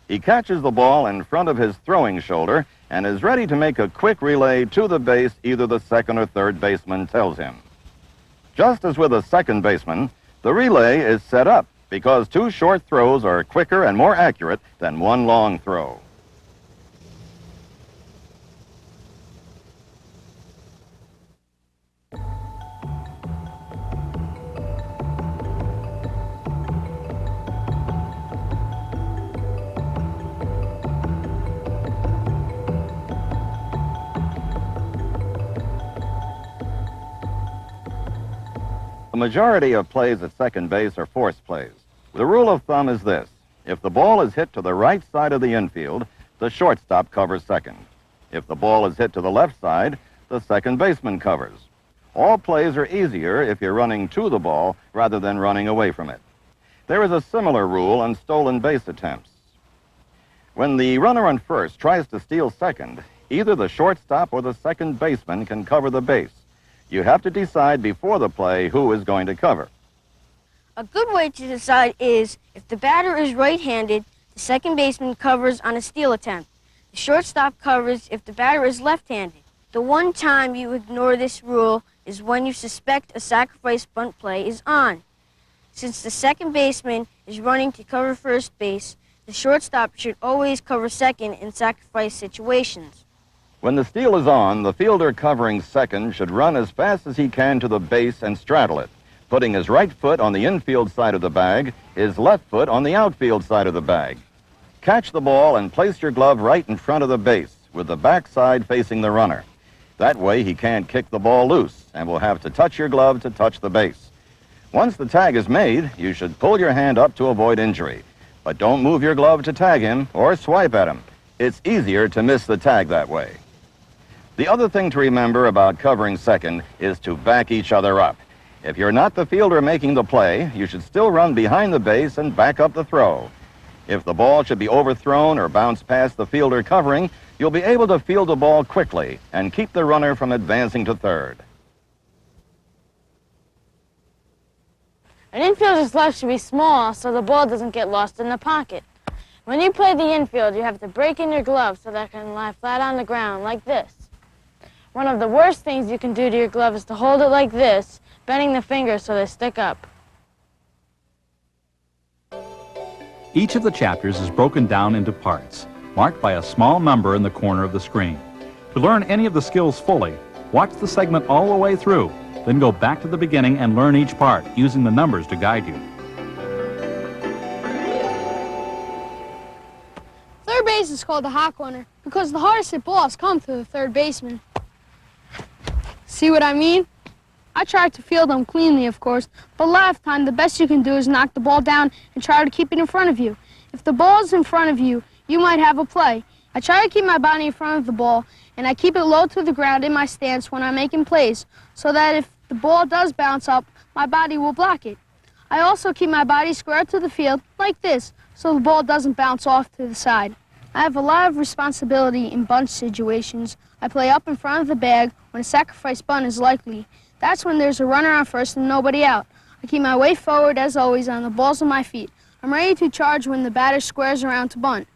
He catches the ball in front of his throwing shoulder and is ready to make a quick relay to the base either the second or third baseman tells him. Just as with a second baseman, the relay is set up because two short throws are quicker and more accurate than one long throw. The majority of plays at second base are force plays. The rule of thumb is this: if the ball is hit to the right side of the infield, the shortstop covers second. If the ball is hit to the left side, the second baseman covers. All plays are easier if you're running to the ball rather than running away from it. There is a similar rule on stolen base attempts. When the runner on first tries to steal second, either the shortstop or the second baseman can cover the base. You have to decide before the play who is going to cover. A good way to decide is if the batter is right-handed, the second baseman covers on a steal attempt. The shortstop covers if the batter is left-handed. The one time you ignore this rule is when you suspect a sacrifice bunt play is on. Since the second baseman is running to cover first base, the shortstop should always cover second in sacrifice situations. When the steal is on, the fielder covering second should run as fast as he can to the base and straddle it, putting his right foot on the infield side of the bag, his left foot on the outfield side of the bag. Catch the ball and place your glove right in front of the base, with the backside facing the runner. That way he can't kick the ball loose and will have to touch your glove to touch the base. Once the tag is made, you should pull your hand up to avoid injury, but don't move your glove to tag him or swipe at him. It's easier to miss the tag that way. The other thing to remember about covering second is to back each other up. If you're not the fielder making the play, you should still run behind the base and back up the throw. If the ball should be overthrown or bounce past the fielder covering, you'll be able to field the ball quickly and keep the runner from advancing to third. An infielder's glove should be small so the ball doesn't get lost in the pocket. When you play the infield, you have to break in your glove so that it can lie flat on the ground like this. One of the worst things you can do to your glove is to hold it like this, bending the fingers so they stick up. Each of the chapters is broken down into parts, marked by a small number in the corner of the screen. To learn any of the skills fully, watch the segment all the way through, then go back to the beginning and learn each part, using the numbers to guide you. Third base is called the hot corner because the hardest hit balls come to the third baseman. See what I mean? I tried to field them cleanly, of course, but a lot of time the best you can do is knock the ball down and try to keep it in front of you. If the ball is in front of you, you might have a play. I try to keep my body in front of the ball, and I keep it low to the ground in my stance when I'm making plays, so that if the ball does bounce up, my body will block it. I also keep my body square to the field, like this, so the ball doesn't bounce off to the side. I have a lot of responsibility in bunt situations. I play up in front of the bag when a sacrifice bunt is likely. That's when there's a runner on first and nobody out. I keep my weight forward, as always, on the balls of my feet. I'm ready to charge when the batter squares around to bunt.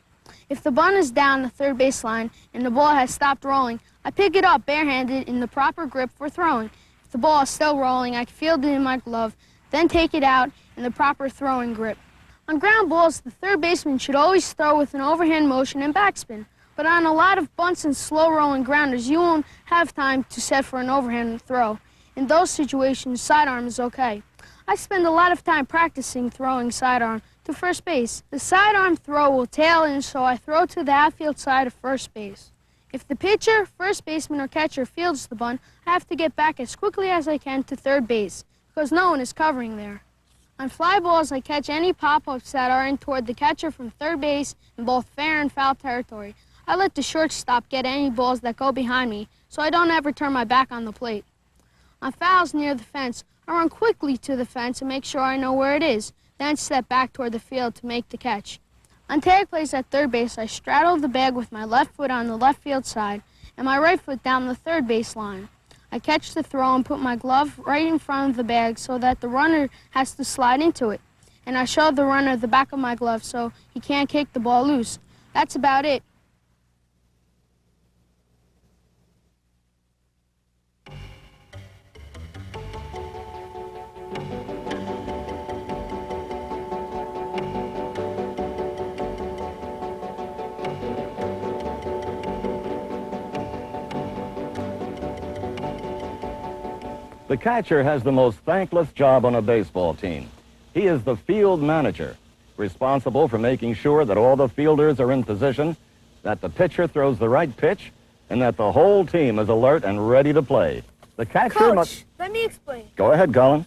If the bunt is down the third baseline and the ball has stopped rolling, I pick it up barehanded in the proper grip for throwing. If the ball is still rolling, I field it in my glove, then take it out in the proper throwing grip. On ground balls, the third baseman should always throw with an overhand motion and backspin. But on a lot of bunts and slow-rolling grounders, you won't have time to set for an overhand throw. In those situations, sidearm is okay. I spend a lot of time practicing throwing sidearm to first base. The sidearm throw will tail in, so I throw to the outfield side of first base. If the pitcher, first baseman, or catcher fields the bunt, I have to get back as quickly as I can to third base, because no one is covering there. On fly balls, I catch any pop-ups that are in toward the catcher from third base in both fair and foul territory. I let the shortstop get any balls that go behind me, so I don't ever turn my back on the plate. On fouls near the fence, I run quickly to the fence and make sure I know where it is, then step back toward the field to make the catch. On tag plays at third base, I straddle the bag with my left foot on the left field side and my right foot down the third base line. I catch the throw and put my glove right in front of the bag so that the runner has to slide into it. And I show the runner the back of my glove so he can't kick the ball loose. That's about it. The catcher has the most thankless job on a baseball team. He is the field manager, responsible for making sure that all the fielders are in position, that the pitcher throws the right pitch, and that the whole team is alert and ready to play. The catcher must... Let me explain. Go ahead, Colin.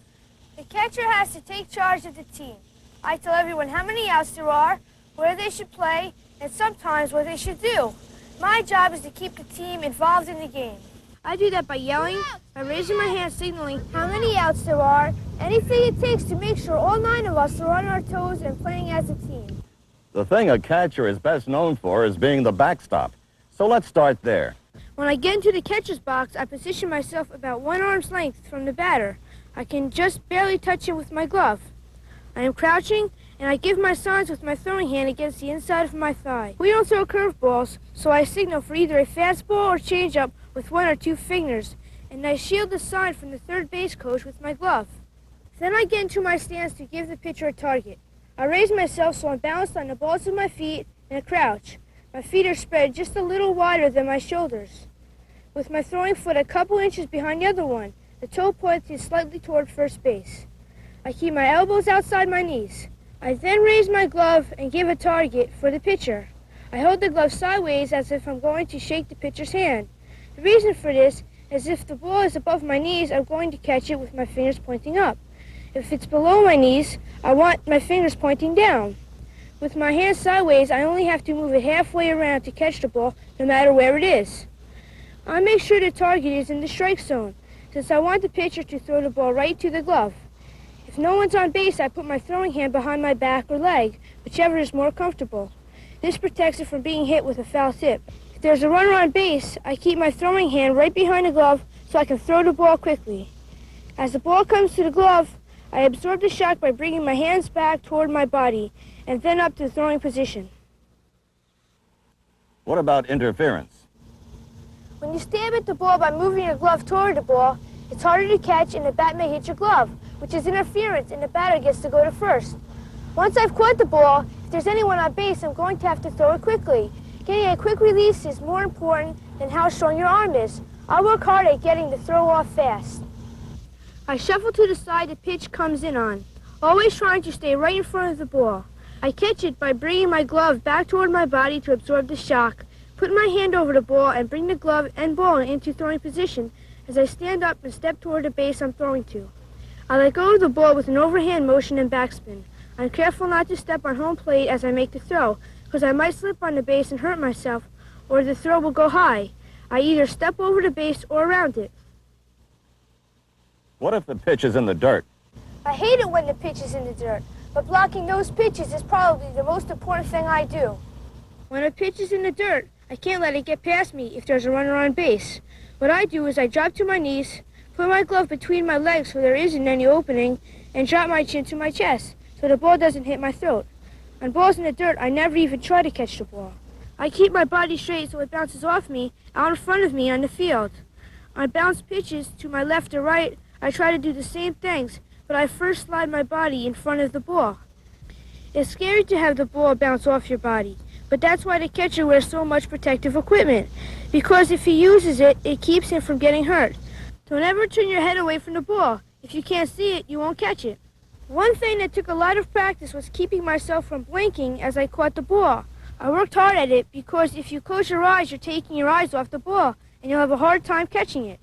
The catcher has to take charge of the team. I tell everyone how many outs there are, where they should play, and sometimes what they should do. My job is to keep the team involved in the game. I do that by yelling, by raising my hand signaling how many outs there are, anything it takes to make sure all 9 of us are on our toes and playing as a team. The thing a catcher is best known for is being the backstop. So let's start there. When I get into the catcher's box, I position myself about 1 arm's length from the batter. I can just barely touch him with my glove. I am crouching, and I give my signs with my throwing hand against the inside of my thigh. We don't throw curveballs, so I signal for either a fastball or changeup with 1 or 2 fingers, and I shield the sign from the third base coach with my glove. Then I get into my stance to give the pitcher a target. I raise myself so I'm balanced on the balls of my feet and a crouch. My feet are spread just a little wider than my shoulders. With my throwing foot a couple inches behind the other one, the toe pointed slightly toward first base. I keep my elbows outside my knees. I then raise my glove and give a target for the pitcher. I hold the glove sideways as if I'm going to shake the pitcher's hand. The reason for this is if the ball is above my knees, I'm going to catch it with my fingers pointing up. If it's below my knees, I want my fingers pointing down. With my hands sideways, I only have to move it halfway around to catch the ball, no matter where it is. I make sure the target is in the strike zone, since I want the pitcher to throw the ball right to the glove. If no one's on base, I put my throwing hand behind my back or leg, whichever is more comfortable. This protects it from being hit with a foul tip. If there's a runner on base, I keep my throwing hand right behind the glove so I can throw the ball quickly. As the ball comes to the glove, I absorb the shock by bringing my hands back toward my body and then up to the throwing position. What about interference? When you stab at the ball by moving your glove toward the ball, it's harder to catch and the bat may hit your glove, which is interference, and the batter gets to go to first. Once I've caught the ball, if there's anyone on base, I'm going to have to throw it quickly. Getting a quick release is more important than how strong your arm is. I work hard at getting the throw off fast. I shuffle to the side the pitch comes in on, always trying to stay right in front of the ball. I catch it by bringing my glove back toward my body to absorb the shock, put my hand over the ball, and bring the glove and ball into throwing position as I stand up and step toward the base I'm throwing to. I let go of the ball with an overhand motion and backspin. I'm careful not to step on home plate as I make the throw, because I might slip on the base and hurt myself, or the throw will go high. I either step over the base or around it. What if the pitch is in the dirt? I hate it when the pitch is in the dirt, but blocking those pitches is probably the most important thing I do. When a pitch is in the dirt, I can't let it get past me if there's a runner on base. What I do is I drop to my knees, put my glove between my legs so there isn't any opening, and drop my chin to my chest so the ball doesn't hit my throat. On balls in the dirt, I never even try to catch the ball. I keep my body straight so it bounces off me out in front of me on the field. On bounced pitches to my left or right, I try to do the same things, but I first slide my body in front of the ball. It's scary to have the ball bounce off your body, but that's why the catcher wears so much protective equipment, because if he uses it, it keeps him from getting hurt. Don't ever turn your head away from the ball. If you can't see it, you won't catch it. One thing that took a lot of practice was keeping myself from blinking as I caught the ball. I worked hard at it because if you close your eyes, you're taking your eyes off the ball, and you'll have a hard time catching it.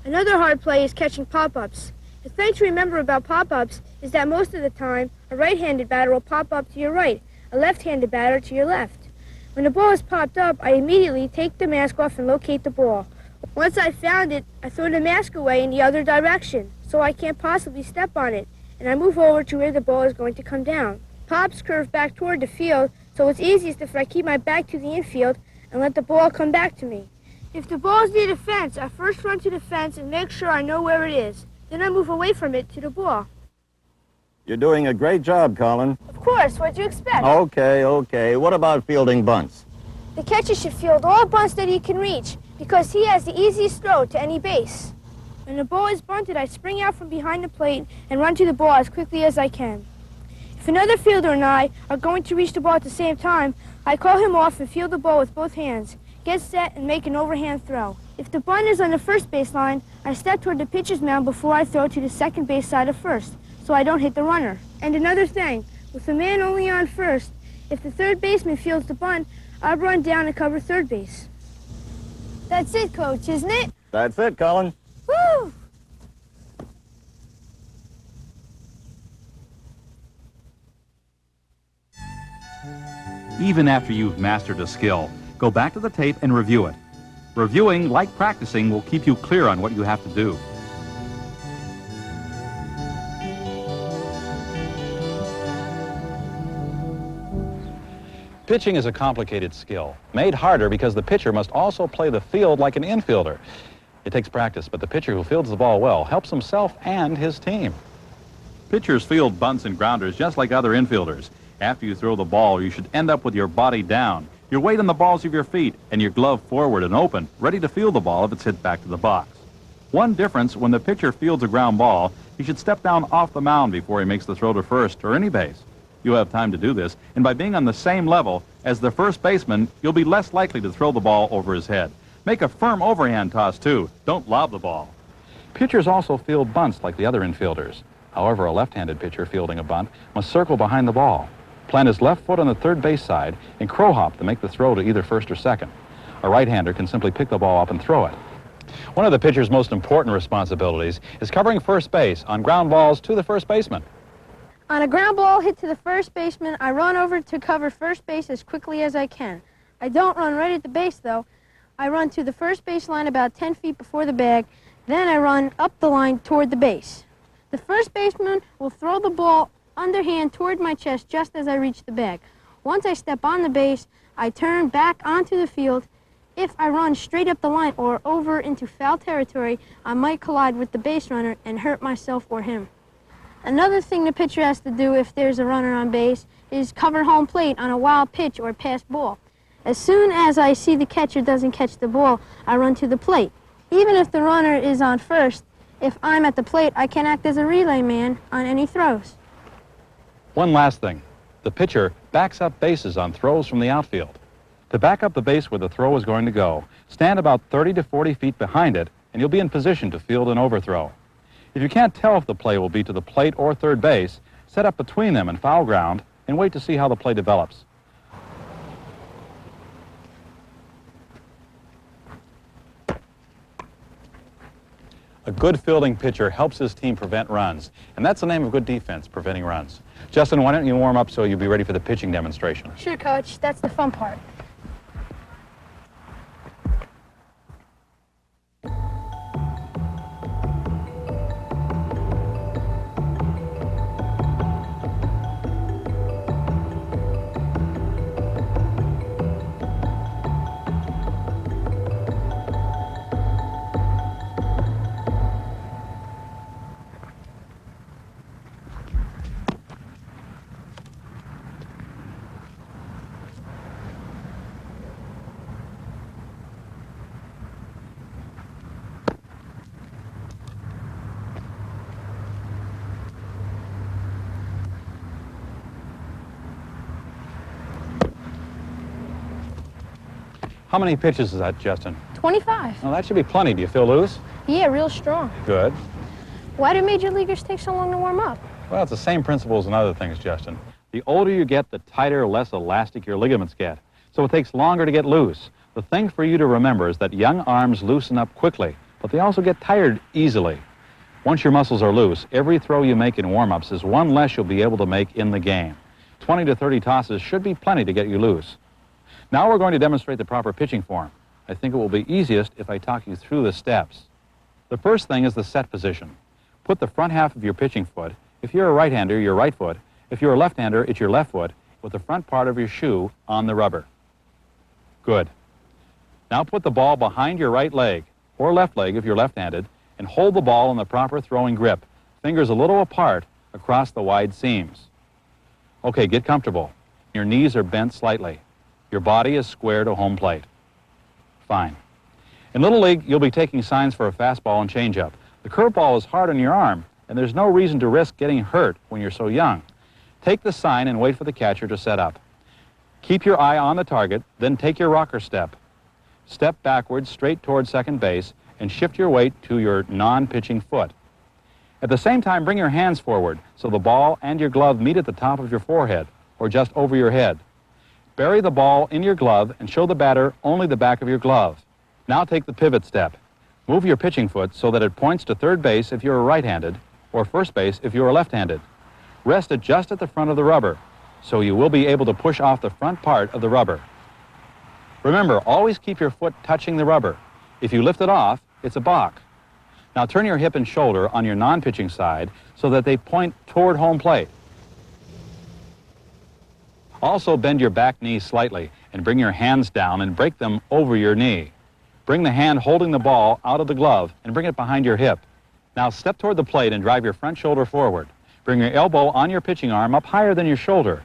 Another hard play is catching pop-ups. The thing to remember about pop-ups is that most of the time, a right-handed batter will pop up to your right, a left-handed batter to your left. When the ball is popped up, I immediately take the mask off and locate the ball. Once I found it, I throw the mask away in the other direction, so I can't possibly step on it, and I move over to where the ball is going to come down. Pops curve back toward the field, so it's easiest if I keep my back to the infield and let the ball come back to me. If the ball is near the fence, I first run to the fence and make sure I know where it is. Then I move away from it to the ball. You're doing a great job, Colin. Of course, what'd you expect? Okay. What about fielding bunts? The catcher should field all bunts that he can reach because he has the easiest throw to any base. When the ball is bunted, I spring out from behind the plate and run to the ball as quickly as I can. If another fielder and I are going to reach the ball at the same time, I call him off and field the ball with both hands, get set, and make an overhand throw. If the bunt is on the first baseline, I step toward the pitcher's mound before I throw to the second base side of first, so I don't hit the runner. And another thing, with the man only on first, if the third baseman fields the bunt, I'll run down and cover third base. That's it, Coach, isn't it? That's it, Colin. Woo! Even after you've mastered a skill, go back to the tape and review it. Reviewing, like practicing, will keep you clear on what you have to do. Pitching is a complicated skill, made harder because the pitcher must also play the field like an infielder. It takes practice, but the pitcher who fields the ball well helps himself and his team. Pitchers field bunts and grounders just like other infielders. After you throw the ball, you should end up with your body down, your weight on the balls of your feet, and your glove forward and open, ready to field the ball if it's hit back to the box. One difference, when the pitcher fields a ground ball, he should step down off the mound before he makes the throw to first or any base. You have time to do this, and by being on the same level as the first baseman, you'll be less likely to throw the ball over his head. Make a firm overhand toss, too. Don't lob the ball. Pitchers also field bunts like the other infielders. However, a left-handed pitcher fielding a bunt must circle behind the ball, plant his left foot on the third base side, and crow hop to make the throw to either first or second. A right-hander can simply pick the ball up and throw it. One of the pitcher's most important responsibilities is covering first base on ground balls to the first baseman. On a ground ball hit to the first baseman, I run over to cover first base as quickly as I can. I don't run right at the base, though. I run to the first base line about 10 feet before the bag, then I run up the line toward the base. The first baseman will throw the ball underhand toward my chest just as I reach the bag. Once I step on the base, I turn back onto the field. If I run straight up the line or over into foul territory, I might collide with the base runner and hurt myself or him. Another thing the pitcher has to do if there's a runner on base is cover home plate on a wild pitch or pass ball. As soon as I see the catcher doesn't catch the ball, I run to the plate. Even if the runner is on first, if I'm at the plate, I can act as a relay man on any throws. One last thing. The pitcher backs up bases on throws from the outfield. To back up the base where the throw is going to go, stand about 30 to 40 feet behind it, and you'll be in position to field an overthrow. If you can't tell if the play will be to the plate or third base, set up between them in foul ground and wait to see how the play develops. A good fielding pitcher helps his team prevent runs, and that's the name of good defense, preventing runs. Justin, why don't you warm up so you'll be ready for the pitching demonstration? Sure, Coach. That's the fun part. How many pitches is that, Justin? 25. Well, that should be plenty. Do you feel loose? Yeah, real strong. Good. Why do major leaguers take so long to warm up? Well, it's the same principles and other things, Justin. The older you get, the tighter, less elastic your ligaments get. So it takes longer to get loose. The thing for you to remember is that young arms loosen up quickly, but they also get tired easily. Once your muscles are loose, every throw you make in warm-ups is one less you'll be able to make in the game. 20 to 30 tosses should be plenty to get you loose. Now we're going to demonstrate the proper pitching form. I think it will be easiest if I talk you through the steps. The first thing is the set position. Put the front half of your pitching foot, if you're a right-hander, your right foot. If you're a left-hander, it's your left foot, with the front part of your shoe on the rubber. Good. Now put the ball behind your right leg, or left leg if you're left-handed, and hold the ball in the proper throwing grip, fingers a little apart across the wide seams. Okay, get comfortable. Your knees are bent slightly. Your body is square to home plate. Fine. In Little League, you'll be taking signs for a fastball and changeup. The curveball is hard on your arm, and there's no reason to risk getting hurt when you're so young. Take the sign and wait for the catcher to set up. Keep your eye on the target, then take your rocker step. Step backwards straight toward second base and shift your weight to your non-pitching foot. At the same time, bring your hands forward so the ball and your glove meet at the top of your forehead or just over your head. Bury the ball in your glove and show the batter only the back of your glove. Now take the pivot step. Move your pitching foot so that it points to third base if you're right-handed or first base if you're left-handed. Rest it just at the front of the rubber, so you will be able to push off the front part of the rubber. Remember, always keep your foot touching the rubber. If you lift it off, it's a balk. Now turn your hip and shoulder on your non-pitching side so that they point toward home plate. Also bend your back knee slightly and bring your hands down and break them over your knee. Bring the hand holding the ball out of the glove and bring it behind your hip. Now step toward the plate and drive your front shoulder forward. Bring your elbow on your pitching arm up higher than your shoulder.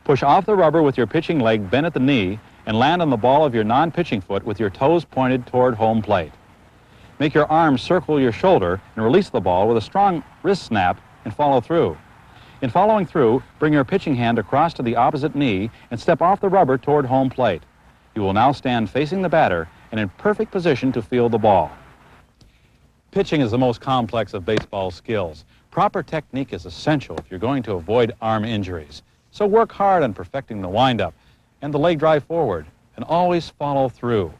Push off the rubber with your pitching leg bent at the knee and land on the ball of your non-pitching foot with your toes pointed toward home plate. Make your arm circle your shoulder and release the ball with a strong wrist snap and follow through. In following through, bring your pitching hand across to the opposite knee and step off the rubber toward home plate. You will now stand facing the batter and in perfect position to field the ball. Pitching is the most complex of baseball skills. Proper technique is essential if you're going to avoid arm injuries. So work hard on perfecting the windup and the leg drive forward, and always follow through.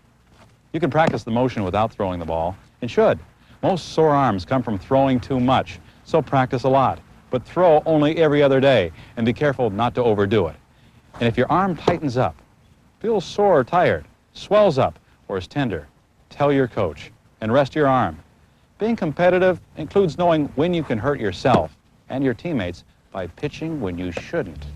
You can practice the motion without throwing the ball, and should. Most sore arms come from throwing too much, so practice a lot. But throw only every other day, and be careful not to overdo it. And if your arm tightens up, feels sore or tired, swells up, or is tender, tell your coach, and rest your arm. Being competitive includes knowing when you can hurt yourself and your teammates by pitching when you shouldn't.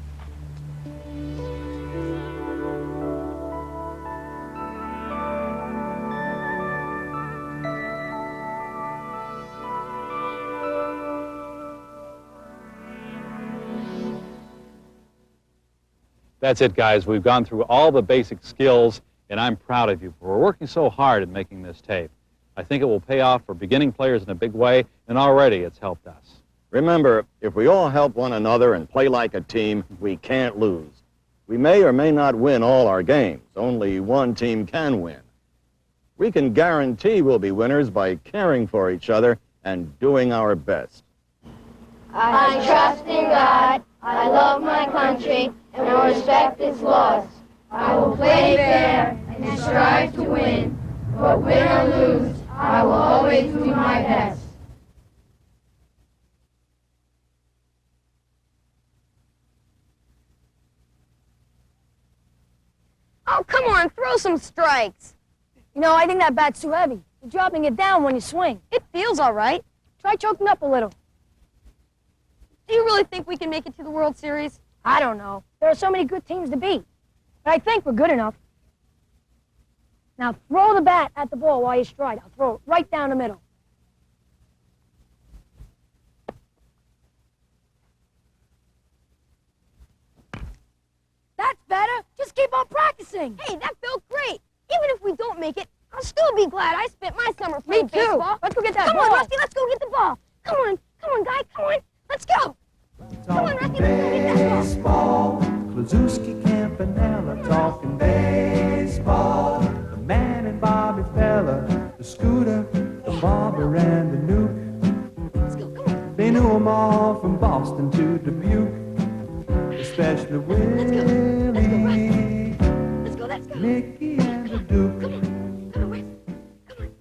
That's it, guys. We've gone through all the basic skills, and I'm proud of you for working so hard at making this tape. I think it will pay off for beginning players in a big way, and already it's helped us. Remember, if we all help one another and play like a team, we can't lose. We may or may not win all our games. Only one team can win. We can guarantee we'll be winners by caring for each other and doing our best. I trust in God, I love my country, and will respect its laws. I will play fair and strive to win, but win or lose, I will always do my best. Oh, come on, throw some strikes. You know, I think that bat's too heavy. You're dropping it down when you swing. It feels all right. Try choking up a little. Do you really think we can make it to the World Series? I don't know. There are so many good teams to beat. But I think we're good enough. Now throw the bat at the ball while you stride. I'll throw it right down the middle. That's better. Just keep on practicing. Hey, that felt great. Even if we don't make it, I'll still be glad I spent my summer playing Me too. baseball. Let's go get that Come ball. on, Rusty, let's go get the ball. Come on, guy, come on. Let's go. Come on, Rusty, let's go get that ball. Klazuski, Campanella, talking baseball. The man and Bobby Fella, the Scooter, the Barber, and the Nuke. Let's go, come on. They knew 'em all from Boston to Dubuque, especially Willie, Let's go. Mickey, and the Duke. Come on, Wes. Come on.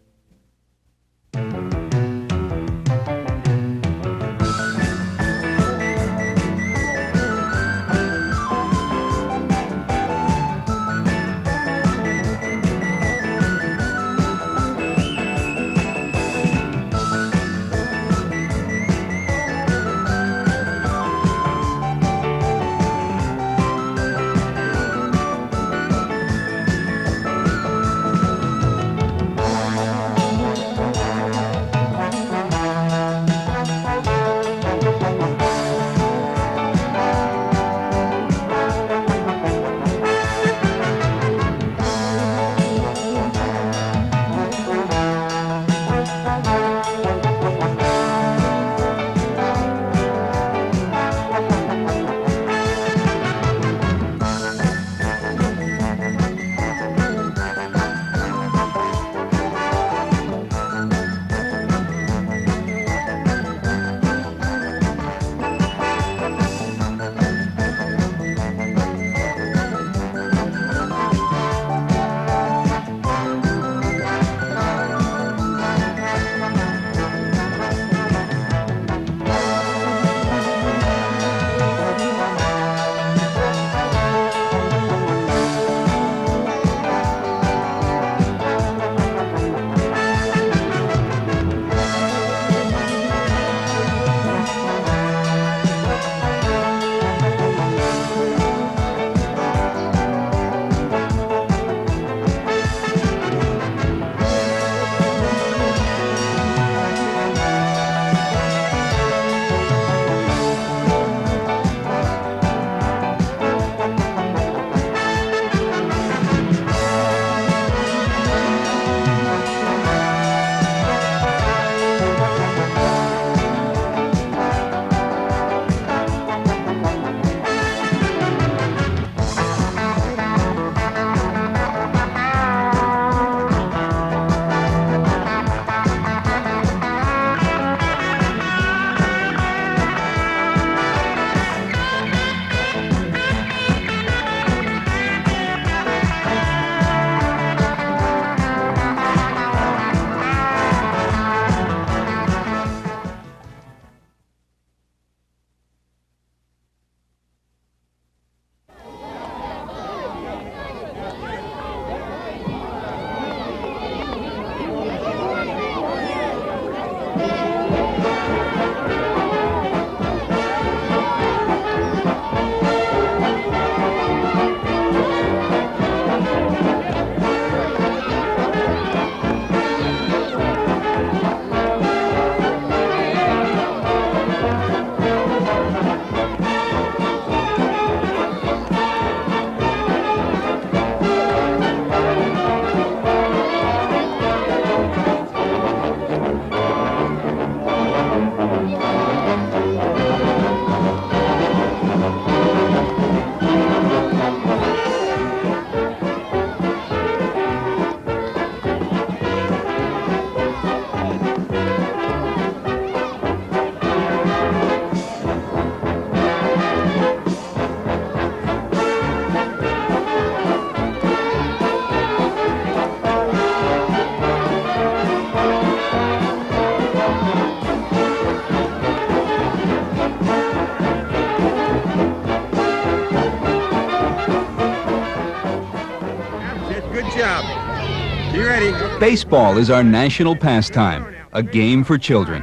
Baseball is our national pastime, a game for children.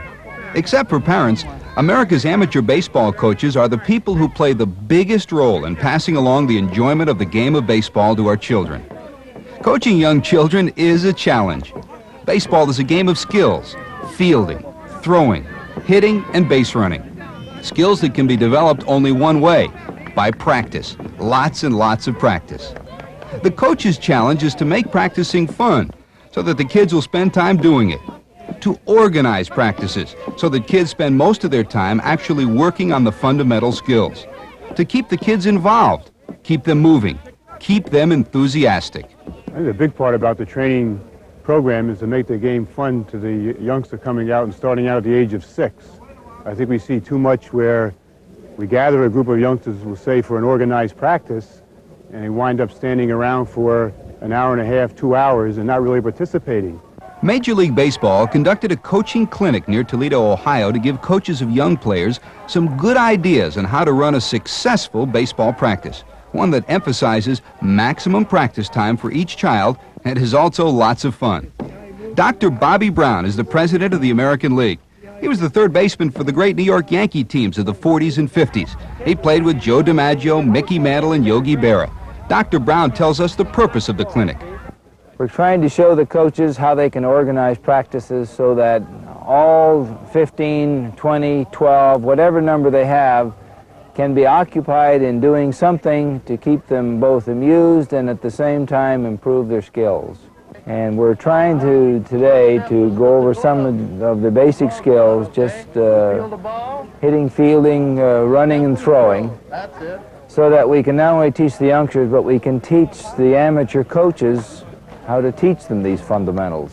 Except for parents, America's amateur baseball coaches are the people who play the biggest role in passing along the enjoyment of the game of baseball to our children. Coaching young children is a challenge. Baseball is a game of skills: fielding, throwing, hitting, and base running. Skills that can be developed only one way: by practice. Lots and lots of practice. The coach's challenge is to make practicing fun so that the kids will spend time doing it. To organize practices so that kids spend most of their time actually working on the fundamental skills. To keep the kids involved, keep them moving, keep them enthusiastic. I think the big part about the training program is to make the game fun to the youngster coming out and starting out at the age of 6. I think we see too much where we gather a group of youngsters, we'll say, for an organized practice, and they wind up standing around for an hour and a half, 2 hours, and not really participating. Major League Baseball conducted a coaching clinic near Toledo, Ohio to give coaches of young players some good ideas on how to run a successful baseball practice, one that emphasizes maximum practice time for each child and is also lots of fun. Dr. Bobby Brown is the president of the American League. He was the third baseman for the great New York Yankee teams of the 40s and 50s. He played with Joe DiMaggio, Mickey Mantle, and Yogi Berra. Dr. Brown tells us the purpose of the clinic. We're trying to show the coaches how they can organize practices so that all 15, 20, 12, whatever number they have, can be occupied in doing something to keep them both amused and at the same time improve their skills. And we're trying today to go over some of the basic skills, just hitting, fielding, running, and throwing, so that we can not only teach the youngsters, but we can teach the amateur coaches how to teach them these fundamentals.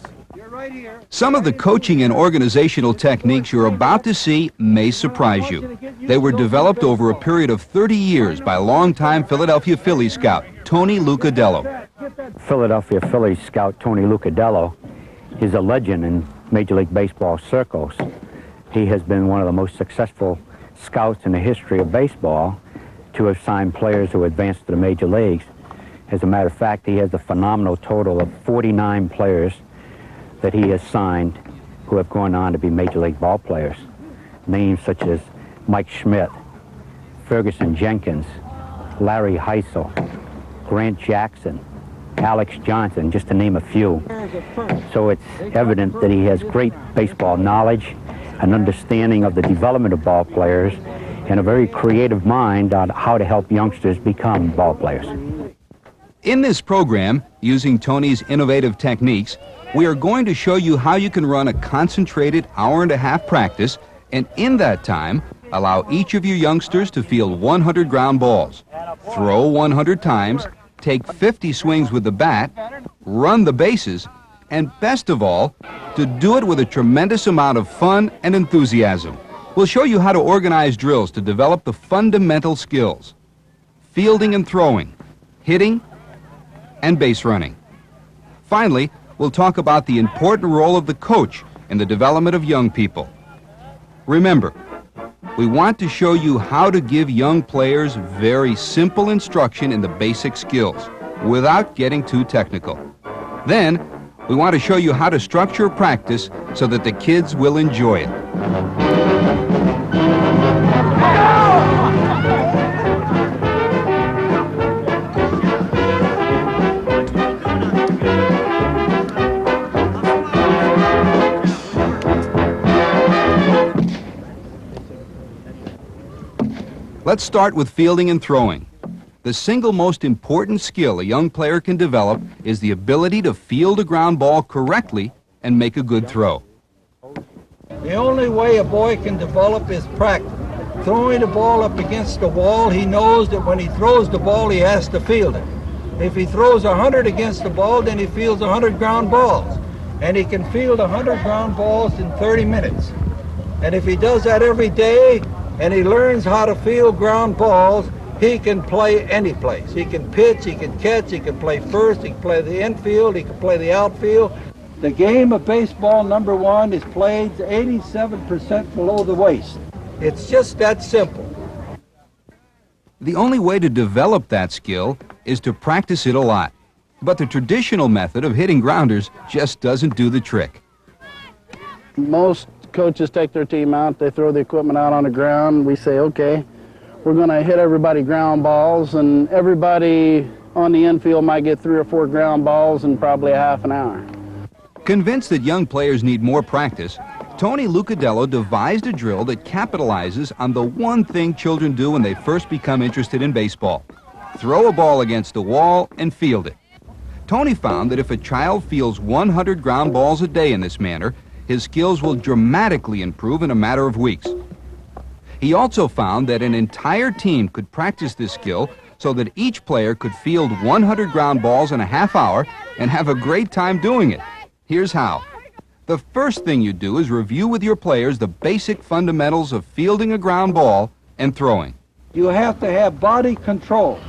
Some of the coaching and organizational techniques you're about to see may surprise you. They were developed over a period of 30 years by longtime Philadelphia Phillies scout Tony Lucadello. Philadelphia Phillies scout Tony Lucadello is a legend in Major League Baseball circles. He has been one of the most successful scouts in the history of baseball to have signed players who advanced to the major leagues. As a matter of fact, he has a phenomenal total of 49 players that he has signed who have gone on to be major league ball players. Names such as Mike Schmidt, Ferguson Jenkins, Larry Heisel, Grant Jackson, Alex Johnson, just to name a few. So it's evident that he has great baseball knowledge, an understanding of the development of ball players, and a very creative mind on how to help youngsters become ball players. In this program, using Tony's innovative techniques, we are going to show you how you can run a concentrated hour-and-a-half practice, and in that time, allow each of your youngsters to field 100 ground balls, throw 100 times, take 50 swings with the bat, run the bases, and best of all, to do it with a tremendous amount of fun and enthusiasm. We'll show you how to organize drills to develop the fundamental skills: fielding and throwing, hitting, and base running. Finally, we'll talk about the important role of the coach in the development of young people. Remember, we want to show you how to give young players very simple instruction in the basic skills without getting too technical. Then, we want to show you how to structure practice so that the kids will enjoy it. Let's start with fielding and throwing. The single most important skill a young player can develop is the ability to field a ground ball correctly and make a good throw. The only way a boy can develop is practice. Throwing the ball up against the wall, he knows that when he throws the ball, he has to field it. If he throws 100 against the ball, then he fields 100 ground balls. And he can field 100 ground balls in 30 minutes. And if he does that every day, and he learns how to field ground balls, he can play any place. He can pitch, he can catch, he can play first, he can play the infield, he can play the outfield. The game of baseball, number one, is played 87% below the waist. It's just that simple. The only way to develop that skill is to practice it a lot. But the traditional method of hitting grounders just doesn't do the trick. Most coaches take their team out, they throw the equipment out on the ground, we say, okay, we're going to hit everybody ground balls, and everybody on the infield might get 3 or 4 ground balls in probably a half an hour. Convinced that young players need more practice, Tony Lucadello devised a drill that capitalizes on the one thing children do when they first become interested in baseball: throw a ball against a wall and field it. Tony found that if a child fields 100 ground balls a day in this manner, his skills will dramatically improve in a matter of weeks. He also found that an entire team could practice this skill so that each player could field 100 ground balls in a half hour and have a great time doing it. Here's how. The first thing you do is review with your players the basic fundamentals of fielding a ground ball and throwing. You have to have body control.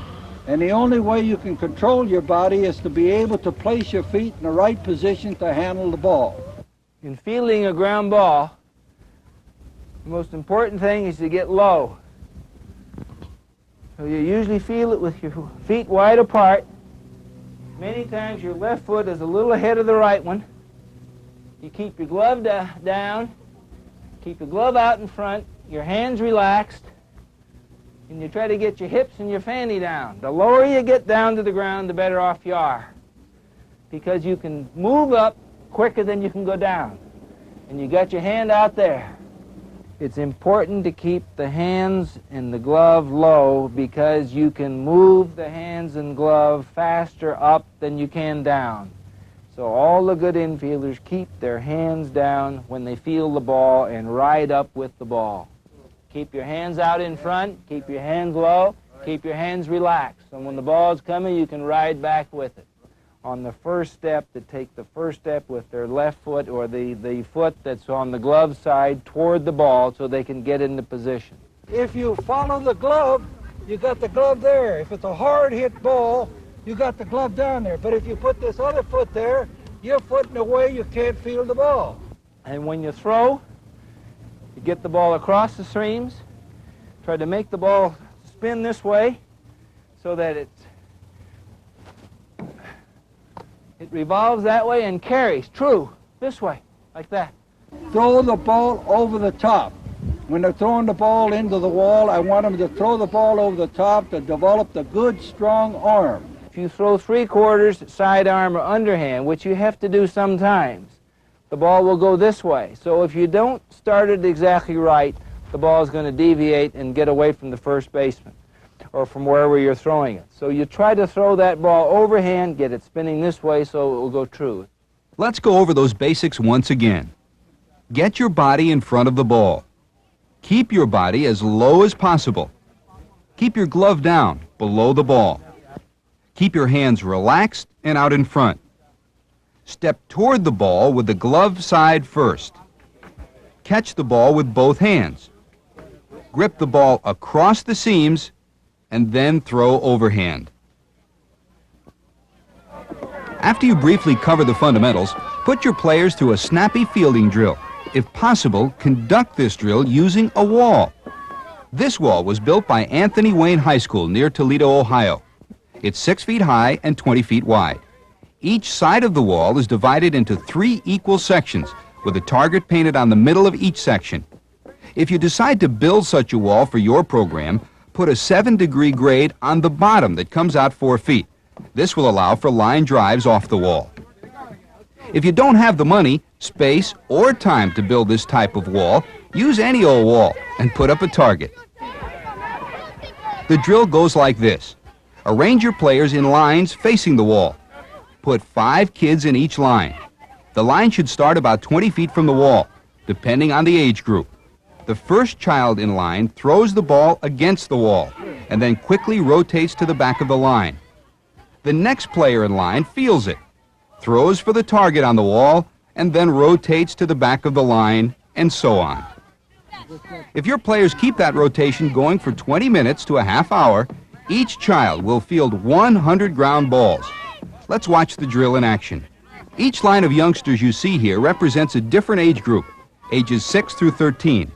And the only way you can control your body is to be able to place your feet in the right position to handle the ball. In fielding a ground ball, the most important thing is to get low. So you usually field it with your feet wide apart. Many times your left foot is a little ahead of the right one. You keep your glove down, keep your glove out in front, your hands relaxed, and you try to get your hips and your fanny down. The lower you get down to the ground, the better off you are, because you can move up quicker than you can go down. And you got your hand out there. It's important to keep the hands and the glove low because you can move the hands and glove faster up than you can down. So all the good infielders keep their hands down when they field the ball and ride up with the ball. Keep your hands out in front, keep your hands low, keep your hands relaxed. And when the ball's coming, you can ride back with it. On the first step, to take the first step with their left foot or the foot that's on the glove side toward the ball so they can get into position. If you follow the glove, you got the glove there. If it's a hard hit ball, you got the glove down there. But if you put this other foot there, your foot in the way, you can't field the ball. And when you throw, you get the ball across the seams, try to make the ball spin this way so that it revolves that way and carries true this way, like that. Throw the ball over the top. When they're throwing the ball into the wall, I want them to throw the ball over the top to develop the good, strong arm. If you throw 3/4 sidearm or underhand, which you have to do sometimes, the ball will go this way. So if you don't start it exactly right, the ball is going to deviate and get away from the first baseman or from wherever you're throwing it. So you try to throw that ball overhand, get it spinning this way so it will go true. Let's go over those basics once again. Get your body in front of the ball. Keep your body as low as possible. Keep your glove down below the ball. Keep your hands relaxed and out in front. Step toward the ball with the glove side first. Catch the ball with both hands. Grip the ball across the seams and then throw overhand. After you briefly cover the fundamentals, put your players through a snappy fielding drill. If possible, conduct this drill using a wall. This wall was built by Anthony Wayne High School near Toledo, Ohio. It's 6 feet high and 20 feet wide. Each side of the wall is divided into 3 equal sections with a target painted on the middle of each section. If you decide to build such a wall for your program, put a 7-degree grade on the bottom that comes out 4 feet. This will allow for line drives off the wall. If you don't have the money, space, or time to build this type of wall, use any old wall and put up a target. The drill goes like this. Arrange your players in lines facing the wall. Put 5 kids in each line. The line should start about 20 feet from the wall, depending on the age group. The first child in line throws the ball against the wall and then quickly rotates to the back of the line. The next player in line fields it, throws for the target on the wall, and then rotates to the back of the line, and so on. If your players keep that rotation going for 20 minutes to a half hour, each child will field 100 ground balls. Let's watch the drill in action. Each line of youngsters you see here represents a different age group, ages 6 through 13.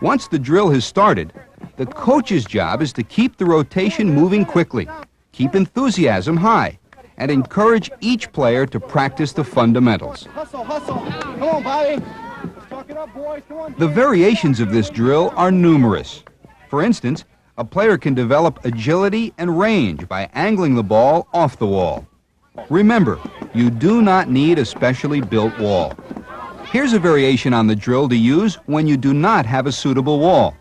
Once the drill has started, the coach's job is to keep the rotation moving quickly, keep enthusiasm high, and encourage each player to practice the fundamentals. Hustle, hustle. Come on, Bobby. Let's talk it up, boys. Come on. The variations of this drill are numerous. For instance, a player can develop agility and range by angling the ball off the wall. Remember, you do not need a specially built wall. Here's a variation on the drill to use when you do not have a suitable wall.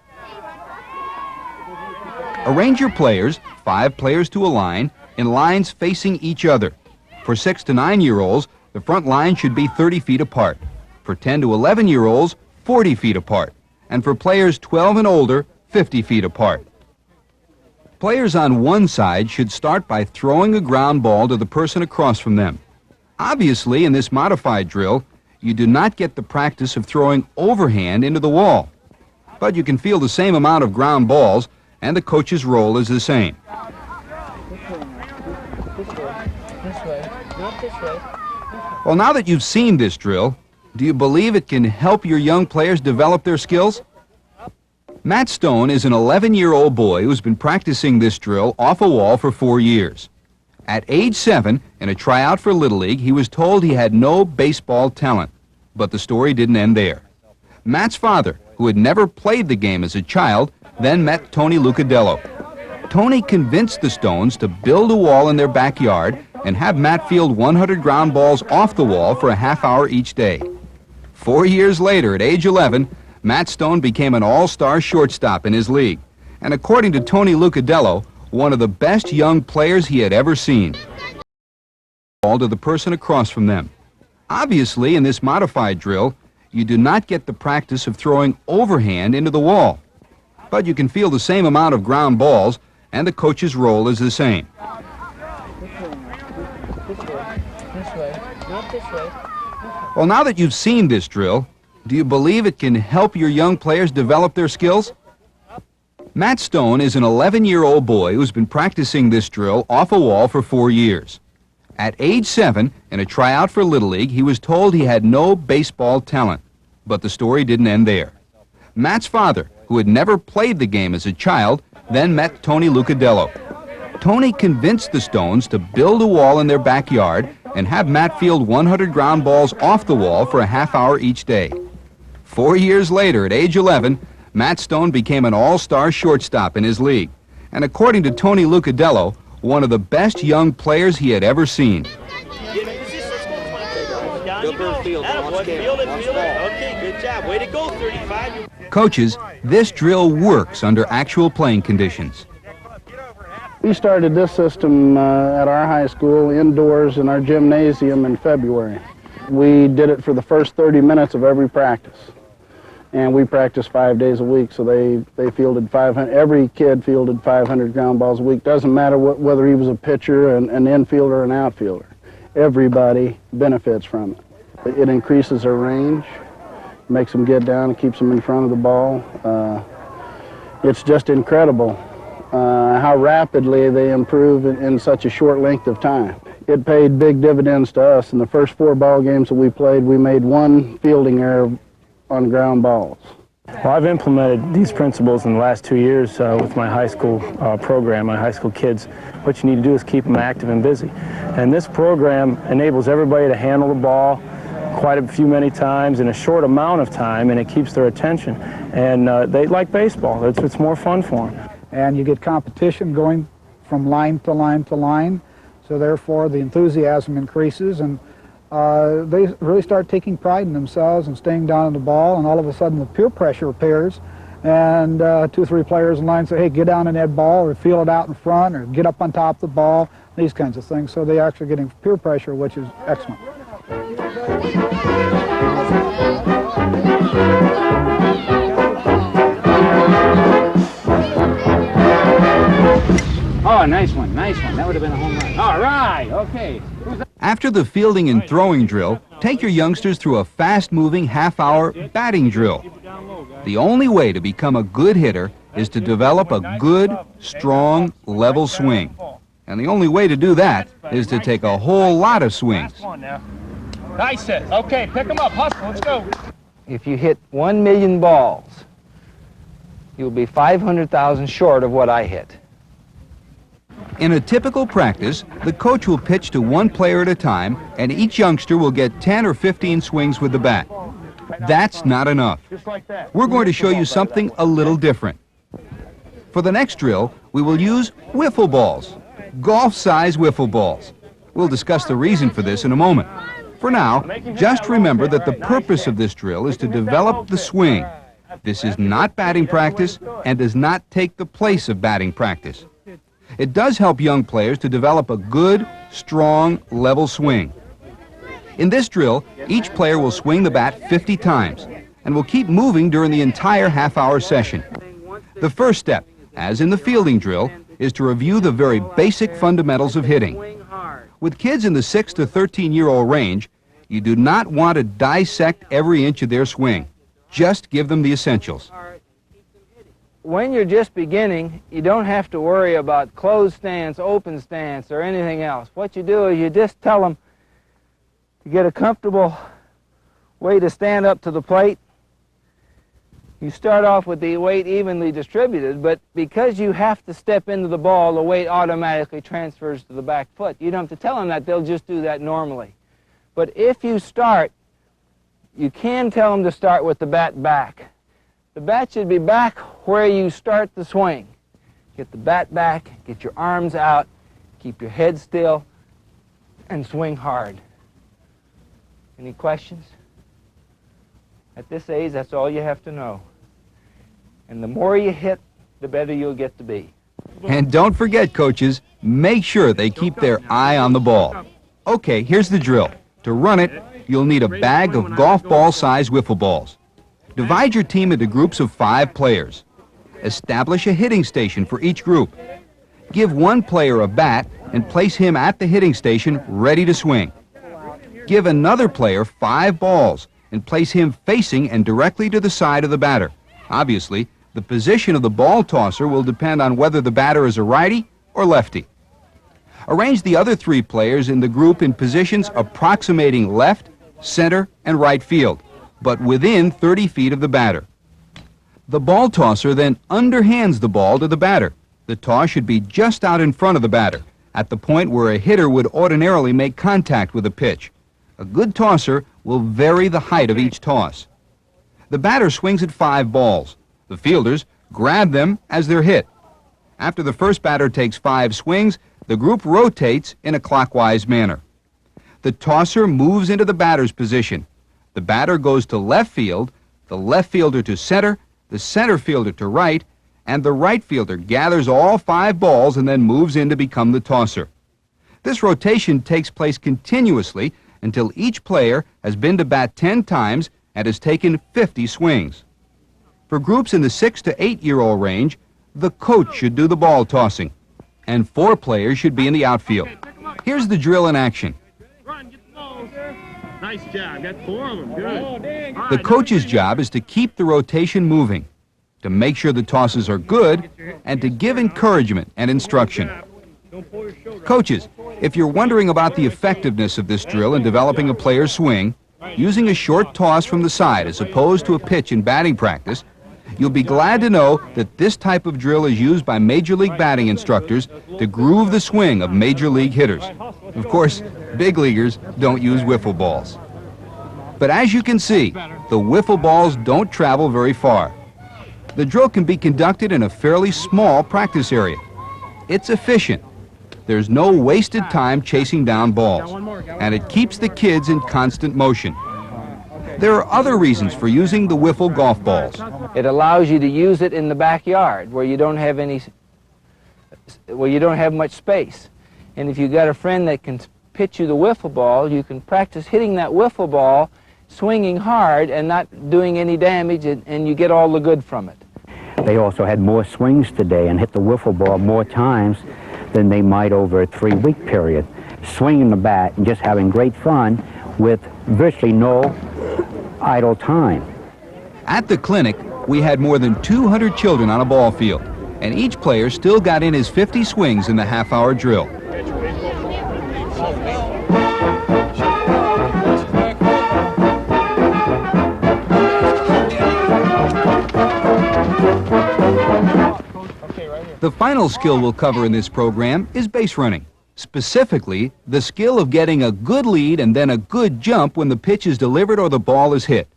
Arrange your players, 5 players to a line, in lines facing each other. For 6 to 9-year-olds, the front line should be 30 feet apart. For 10 to 11-year-olds, 40 feet apart. And for players 12 and older, 50 feet apart. Players on one side should start by throwing a ground ball to the person across from them. Obviously, in this modified drill, you do not get the practice of throwing overhand into the wall. But you can feel the same amount of ground balls, and the coach's role is the same. Well, now that you've seen this drill, do you believe it can help your young players develop their skills? Matt Stone is an 11-year-old boy who's been practicing this drill off a wall for 4 years. At age 7, in a tryout for Little League, he was told he had no baseball talent. But the story didn't end there. Matt's father, who had never played the game as a child, then met Tony Lucadello. Tony convinced the Stones to build a wall in their backyard and have Matt field 100 ground balls off the wall for a half hour each day. 4 years later, at age 11, Matt Stone became an all-star shortstop in his league, and according to Tony Lucadello, one of the best young players he had ever seen. Ball to the person across from them. Obviously, in this modified drill, you do not get the practice of throwing overhand into the wall. But you can feel the same amount of ground balls, and the coach's role is the same. Well, now that you've seen this drill, do you believe it can help your young players develop their skills? Matt Stone is an 11-year-old boy who's been practicing this drill off a wall for 4 years. At age 7, in a tryout for Little League, he was told he had no baseball talent. But the story didn't end there. Matt's father, who had never played the game as a child, then met Tony Lucadello. Tony convinced the Stones to build a wall in their backyard and have Matt field 100 ground balls off the wall for a half hour each day. 4 years later, at age 11, Matt Stone became an all-star shortstop in his league, and according to Tony Lucadello, one of the best young players he had ever seen. Okay, good job. Way to go, 35. Coaches, this drill works under actual playing conditions. We started this system at our high school indoors in our gymnasium in February. We did it for the first 30 minutes of every practice. And we practiced 5 days a week, so they fielded 500. Every kid fielded 500 ground balls a week. Doesn't matter whether he was a pitcher, an infielder, or an outfielder. Everybody benefits from it. It increases their range, makes them get down, and keeps them in front of the ball. It's just incredible how rapidly they improve in such a short length of time. It paid big dividends to us. In the first 4 ball games that we played, we made 1 fielding error on ground balls. Well, I've implemented these principles in the last 2 years with my high school program, my high school kids. What you need to do is keep them active and busy. And this program enables everybody to handle the ball many times in a short amount of time, and it keeps their attention. And they like baseball. It's more fun for them. And you get competition going from line to line to line, so therefore the enthusiasm increases, and they really start taking pride in themselves and staying down on the ball, and all of a sudden the peer pressure appears, and 2 or 3 players in line say, hey, get down in that ball, or feel it out in front, or get up on top of the ball, these kinds of things. So they're actually getting peer pressure, which is excellent. Oh, nice one, nice one. That would have been a home run. All right, okay. After the fielding and throwing drill, take your youngsters through a fast-moving half-hour batting drill. The only way to become a good hitter is to develop a good, strong, level swing. And the only way to do that is to take a whole lot of swings. Nice hit. Okay, pick them up. Hustle. Let's go. If you hit 1 million balls, you'll be 500,000 short of what I hit. In a typical practice, the coach will pitch to one player at a time, and each youngster will get 10 or 15 swings with the bat. That's not enough. We're going to show you something a little different. For the next drill, we will use wiffle balls, golf-size wiffle balls. We'll discuss the reason for this in a moment. For now, just remember that the purpose of this drill is to develop the swing. This is not batting practice and does not take the place of batting practice. It does help young players to develop a good, strong, level swing. In this drill, each player will swing the bat 50 times and will keep moving during the entire half-hour session. The first step, as in the fielding drill, is to review the very basic fundamentals of hitting. With kids in the 6 to 13-year-old range, you do not want to dissect every inch of their swing. Just give them the essentials. When you're just beginning, you don't have to worry about closed stance, open stance, or anything else. What you do is you just tell them to get a comfortable way to stand up to the plate. You start off with the weight evenly distributed, but because you have to step into the ball, the weight automatically transfers to the back foot. You don't have to tell them that, they'll just do that normally. But if you start, you can tell them to start with the bat back. The bat should be back where you start the swing. Get the bat back, get your arms out, keep your head still, and swing hard. Any questions? At this age, that's all you have to know. And the more you hit, the better you'll get to be. And don't forget, coaches, make sure they keep their eye on the ball. Okay, here's the drill. To run it, you'll need a bag of golf ball-sized wiffle balls. Divide your team into groups of 5 players. Establish a hitting station for each group. Give one player a bat and place him at the hitting station ready to swing. Give another player 5 balls and place him facing and directly to the side of the batter. Obviously, the position of the ball tosser will depend on whether the batter is a righty or lefty. Arrange the other 3 players in the group in positions approximating left, center, and right field, but within 30 feet of the batter. The ball tosser then underhands the ball to the batter. The toss should be just out in front of the batter, at the point where a hitter would ordinarily make contact with a pitch. A good tosser will vary the height of each toss. The batter swings at 5 balls. The fielders grab them as they're hit. After the first batter takes 5 swings, the group rotates in a clockwise manner. The tosser moves into the batter's position. The batter goes to left field, the left fielder to center, the center fielder to right, and the right fielder gathers all 5 balls and then moves in to become the tosser. This rotation takes place continuously until each player has been to bat 10 times and has taken 50 swings. For groups in the 6 to 8-year-old range, the coach should do the ball tossing, and 4 players should be in the outfield. Here's the drill in action. Nice job. Got 4 of them. Good. The coach's job is to keep the rotation moving, to make sure the tosses are good, and to give encouragement and instruction. Coaches, if you're wondering about the effectiveness of this drill in developing a player's swing, using a short toss from the side as opposed to a pitch in batting practice, you'll be glad to know that this type of drill is used by Major League batting instructors to groove the swing of Major League hitters. Of course, big leaguers don't use wiffle balls. But as you can see, the wiffle balls don't travel very far. The drill can be conducted in a fairly small practice area. It's efficient. There's no wasted time chasing down balls, and it keeps the kids in constant motion. There are other reasons for using the wiffle golf balls. It allows you to use it in the backyard where you don't have much space. And if you've got a friend that can pitch you the wiffle ball, you can practice hitting that wiffle ball, swinging hard and not doing any damage, and you get all the good from it. They also had more swings today and hit the wiffle ball more times than they might over a 3-week period, swinging the bat and just having great fun with virtually no idle time. At the clinic, we had more than 200 children on a ball field, and each player still got in his 50 swings in the half-hour drill. The final skill we'll cover in this program is base running. Specifically, the skill of getting a good lead and then a good jump when the pitch is delivered or the ball is hit.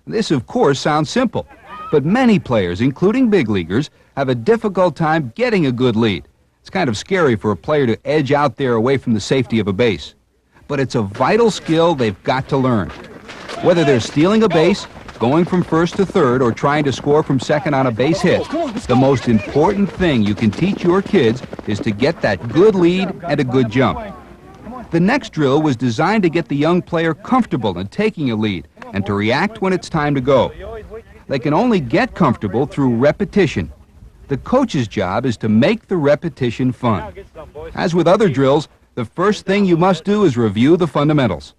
This, of course, sounds simple, but many players, including big leaguers, have a difficult time getting a good lead. It's kind of scary for a player to edge out there away from the safety of a base. But it's a vital skill they've got to learn. Whether they're stealing a base, going from first to third, or trying to score from second on a base hit, the most important thing you can teach your kids is to get that good lead and a good jump. The next drill was designed to get the young player comfortable in taking a lead and to react when it's time to go. They can only get comfortable through repetition. The coach's job is to make the repetition fun. As with other drills, the first thing you must do is review the fundamentals.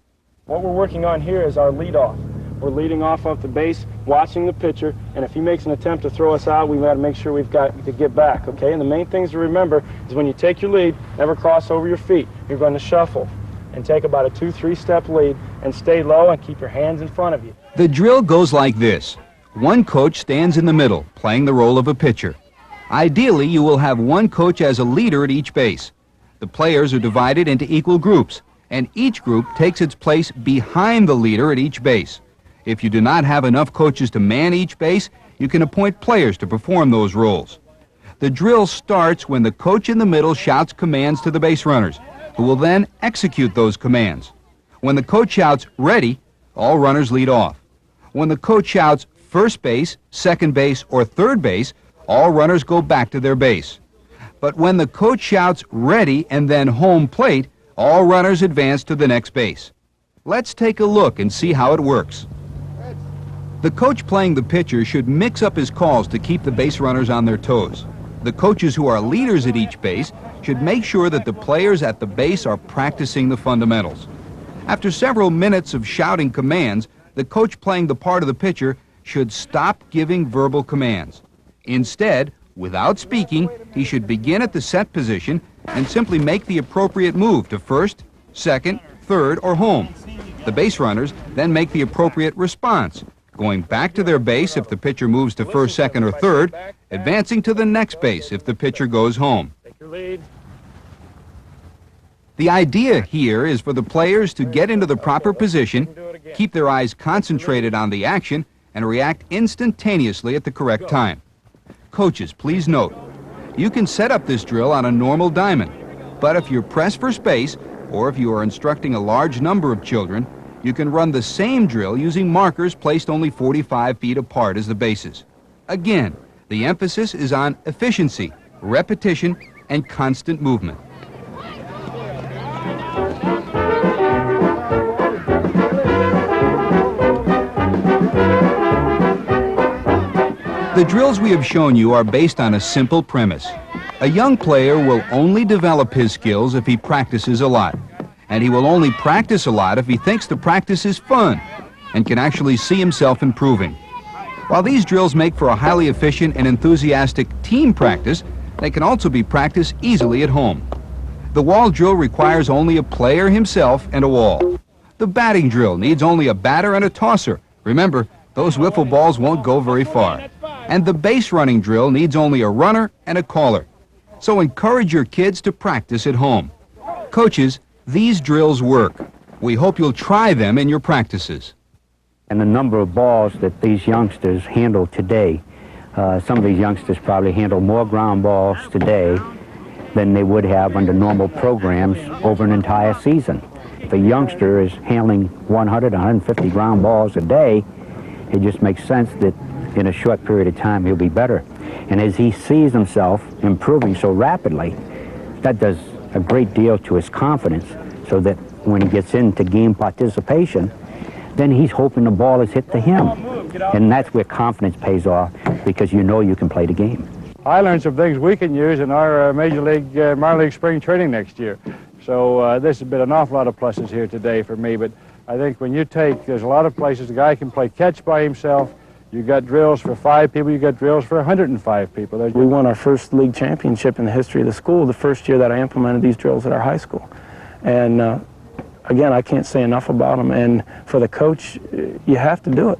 What we're working on here is our lead off. We're leading off the base, watching the pitcher, and if he makes an attempt to throw us out, we've got to make sure we've got to get back, okay? And the main things to remember is when you take your lead, never cross over your feet. You're going to shuffle and take about a 2-3 step lead and stay low and keep your hands in front of you. The drill goes like this. One coach stands in the middle, playing the role of a pitcher. Ideally, you will have one coach as a leader at each base. The players are divided into equal groups, and each group takes its place behind the leader at each base. If you do not have enough coaches to man each base, you can appoint players to perform those roles. The drill starts when the coach in the middle shouts commands to the base runners, who will then execute those commands. When the coach shouts ready, all runners lead off. When the coach shouts first base, second base, or third base, all runners go back to their base. But when the coach shouts ready and then home plate, all runners advance to the next base. Let's take a look and see how it works. The coach playing the pitcher should mix up his calls to keep the base runners on their toes. The coaches who are leaders at each base should make sure that the players at the base are practicing the fundamentals. After several minutes of shouting commands, the coach playing the part of the pitcher should stop giving verbal commands. Instead, without speaking, he should begin at the set position and simply make the appropriate move to first, second, third, or home. The base runners then make the appropriate response, going back to their base if the pitcher moves to first, second, or third, advancing to the next base if the pitcher goes home. The idea here is for the players to get into the proper position, keep their eyes concentrated on the action, and react instantaneously at the correct time. Coaches, please note, you can set up this drill on a normal diamond, but if you're pressed for space, or if you are instructing a large number of children, you can run the same drill using markers placed only 45 feet apart as the bases. Again, the emphasis is on efficiency, repetition, and constant movement. The drills we have shown you are based on a simple premise. A young player will only develop his skills if he practices a lot. And he will only practice a lot if he thinks the practice is fun and can actually see himself improving. While these drills make for a highly efficient and enthusiastic team practice, they can also be practiced easily at home. The wall drill requires only a player himself and a wall. The batting drill needs only a batter and a tosser. Remember, those wiffle balls won't go very far. And the base running drill needs only a runner and a caller. So encourage your kids to practice at home. Coaches, these drills work. We hope you'll try them in your practices. And the number of balls that these youngsters handle today, some of these youngsters probably handle more ground balls today than they would have under normal programs over an entire season. If a youngster is handling 100, 150 ground balls a day, it just makes sense that in a short period of time he'll be better. And as he sees himself improving so rapidly, that does a great deal to his confidence, so that when he gets into game participation, then he's hoping the ball is hit to him. And that's where confidence pays off, because you know you can play the game. I learned some things we can use in our minor league spring training next year. So this has been an awful lot of pluses here today for me. But I think when you there's a lot of places the guy can play catch by himself. You got drills for 5 people, you got drills for 105 people. We won our first league championship in the history of the school the first year that I implemented these drills at our high school. And again, I can't say enough about them. And for the coach, you have to do it.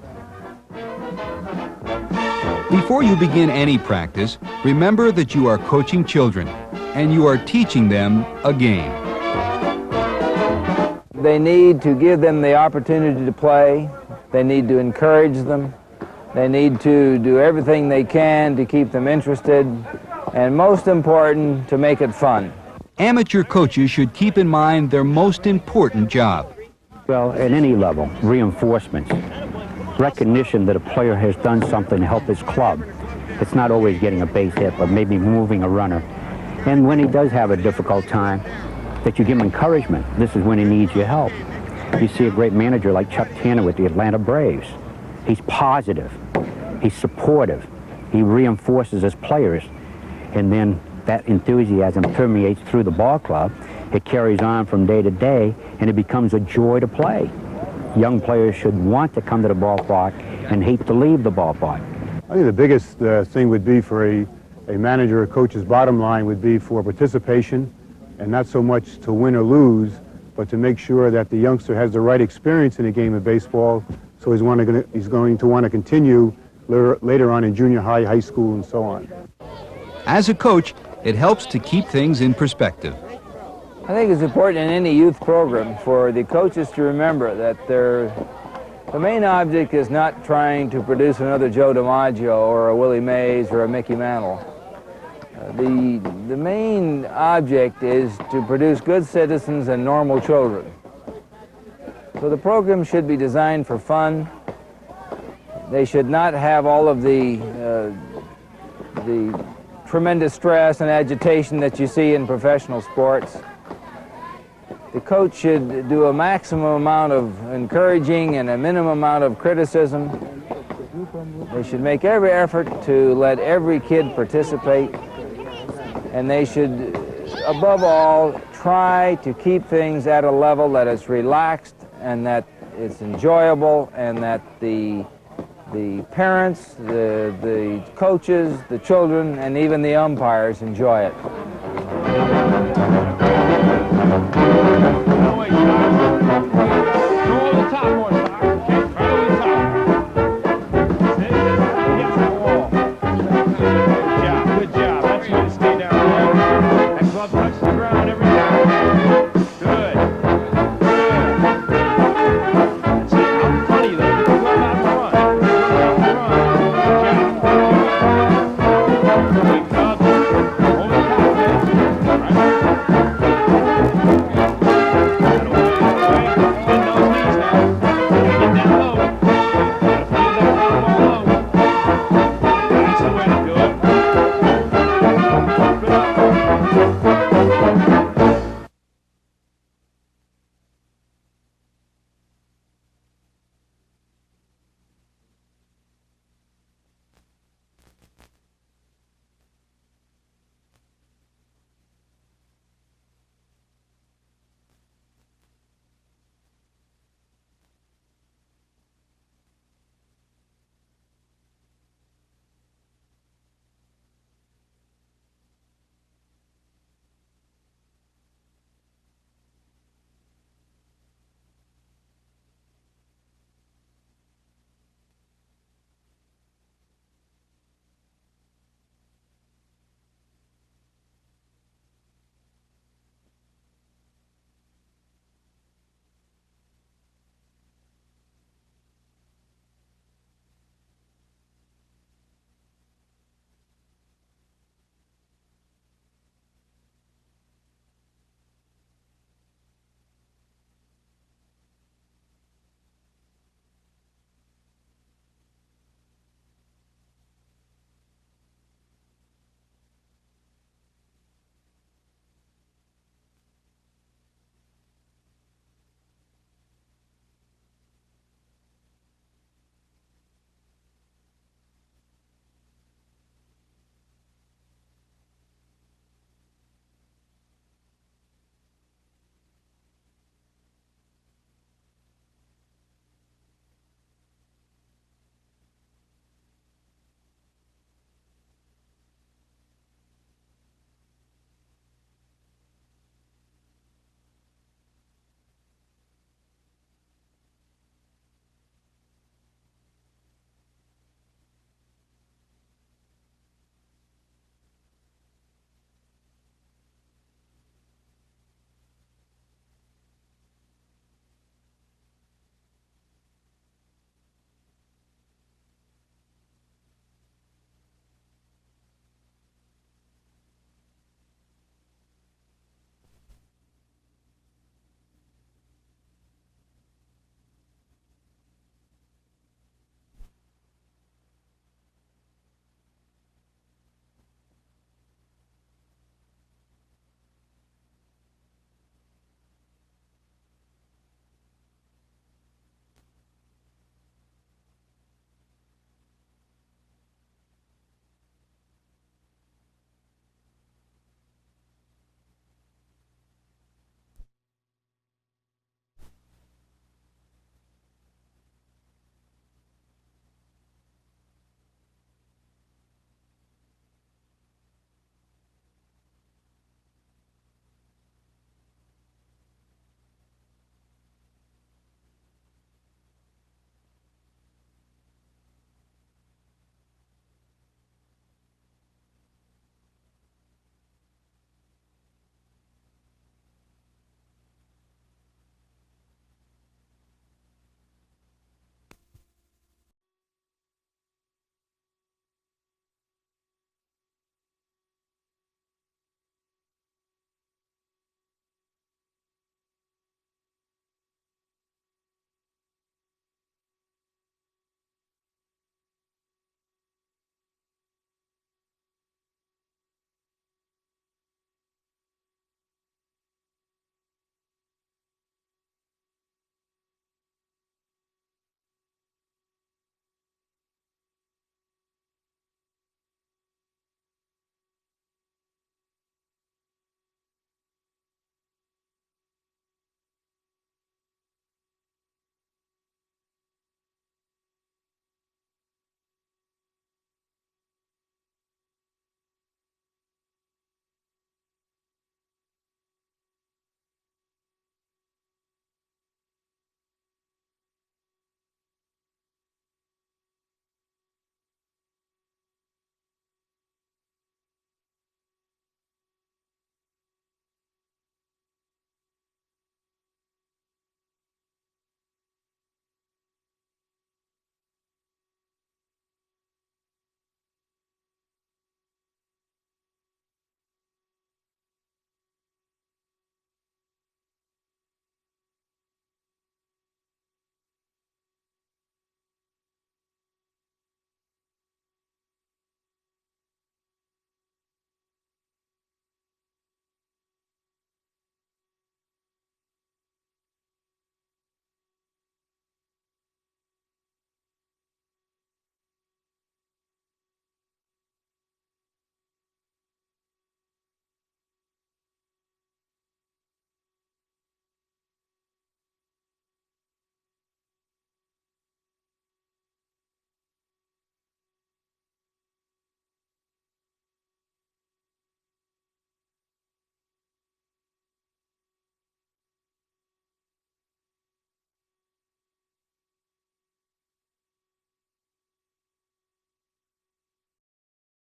Before you begin any practice, remember that you are coaching children and you are teaching them a game. They need to give them the opportunity to play. They need to encourage them. They need to do everything they can to keep them interested, and most important, to make it fun. Amateur coaches should keep in mind their most important job. Well, at any level, reinforcements, recognition that a player has done something to help his club. It's not always getting a base hit, but maybe moving a runner. And when he does have a difficult time, that you give him encouragement. This is when he needs your help. You see a great manager like Chuck Tanner with the Atlanta Braves. He's positive, he's supportive, he reinforces his players, and then that enthusiasm permeates through the ball club. It carries on from day to day, and it becomes a joy to play. Young players should want to come to the ballpark and hate to leave the ballpark. I think the biggest thing would be for a manager or coach's bottom line would be for participation, and not so much to win or lose, but to make sure that the youngster has the right experience in a game of baseball, so he's going to want to continue later on in junior high, high school, and so on. As a coach, it helps to keep things in perspective. I think it's important in any youth program for the coaches to remember that the main object is not trying to produce another Joe DiMaggio or a Willie Mays or a Mickey Mantle. The main object is to produce good citizens and normal children. So the program should be designed for fun. They should not have all of the tremendous stress and agitation that you see in professional sports. The coach should do a maximum amount of encouraging and a minimum amount of criticism. They should make every effort to let every kid participate. And they should, above all, try to keep things at a level that is relaxed and that it's enjoyable, and that the parents, the coaches, the children, and even the umpires enjoy it.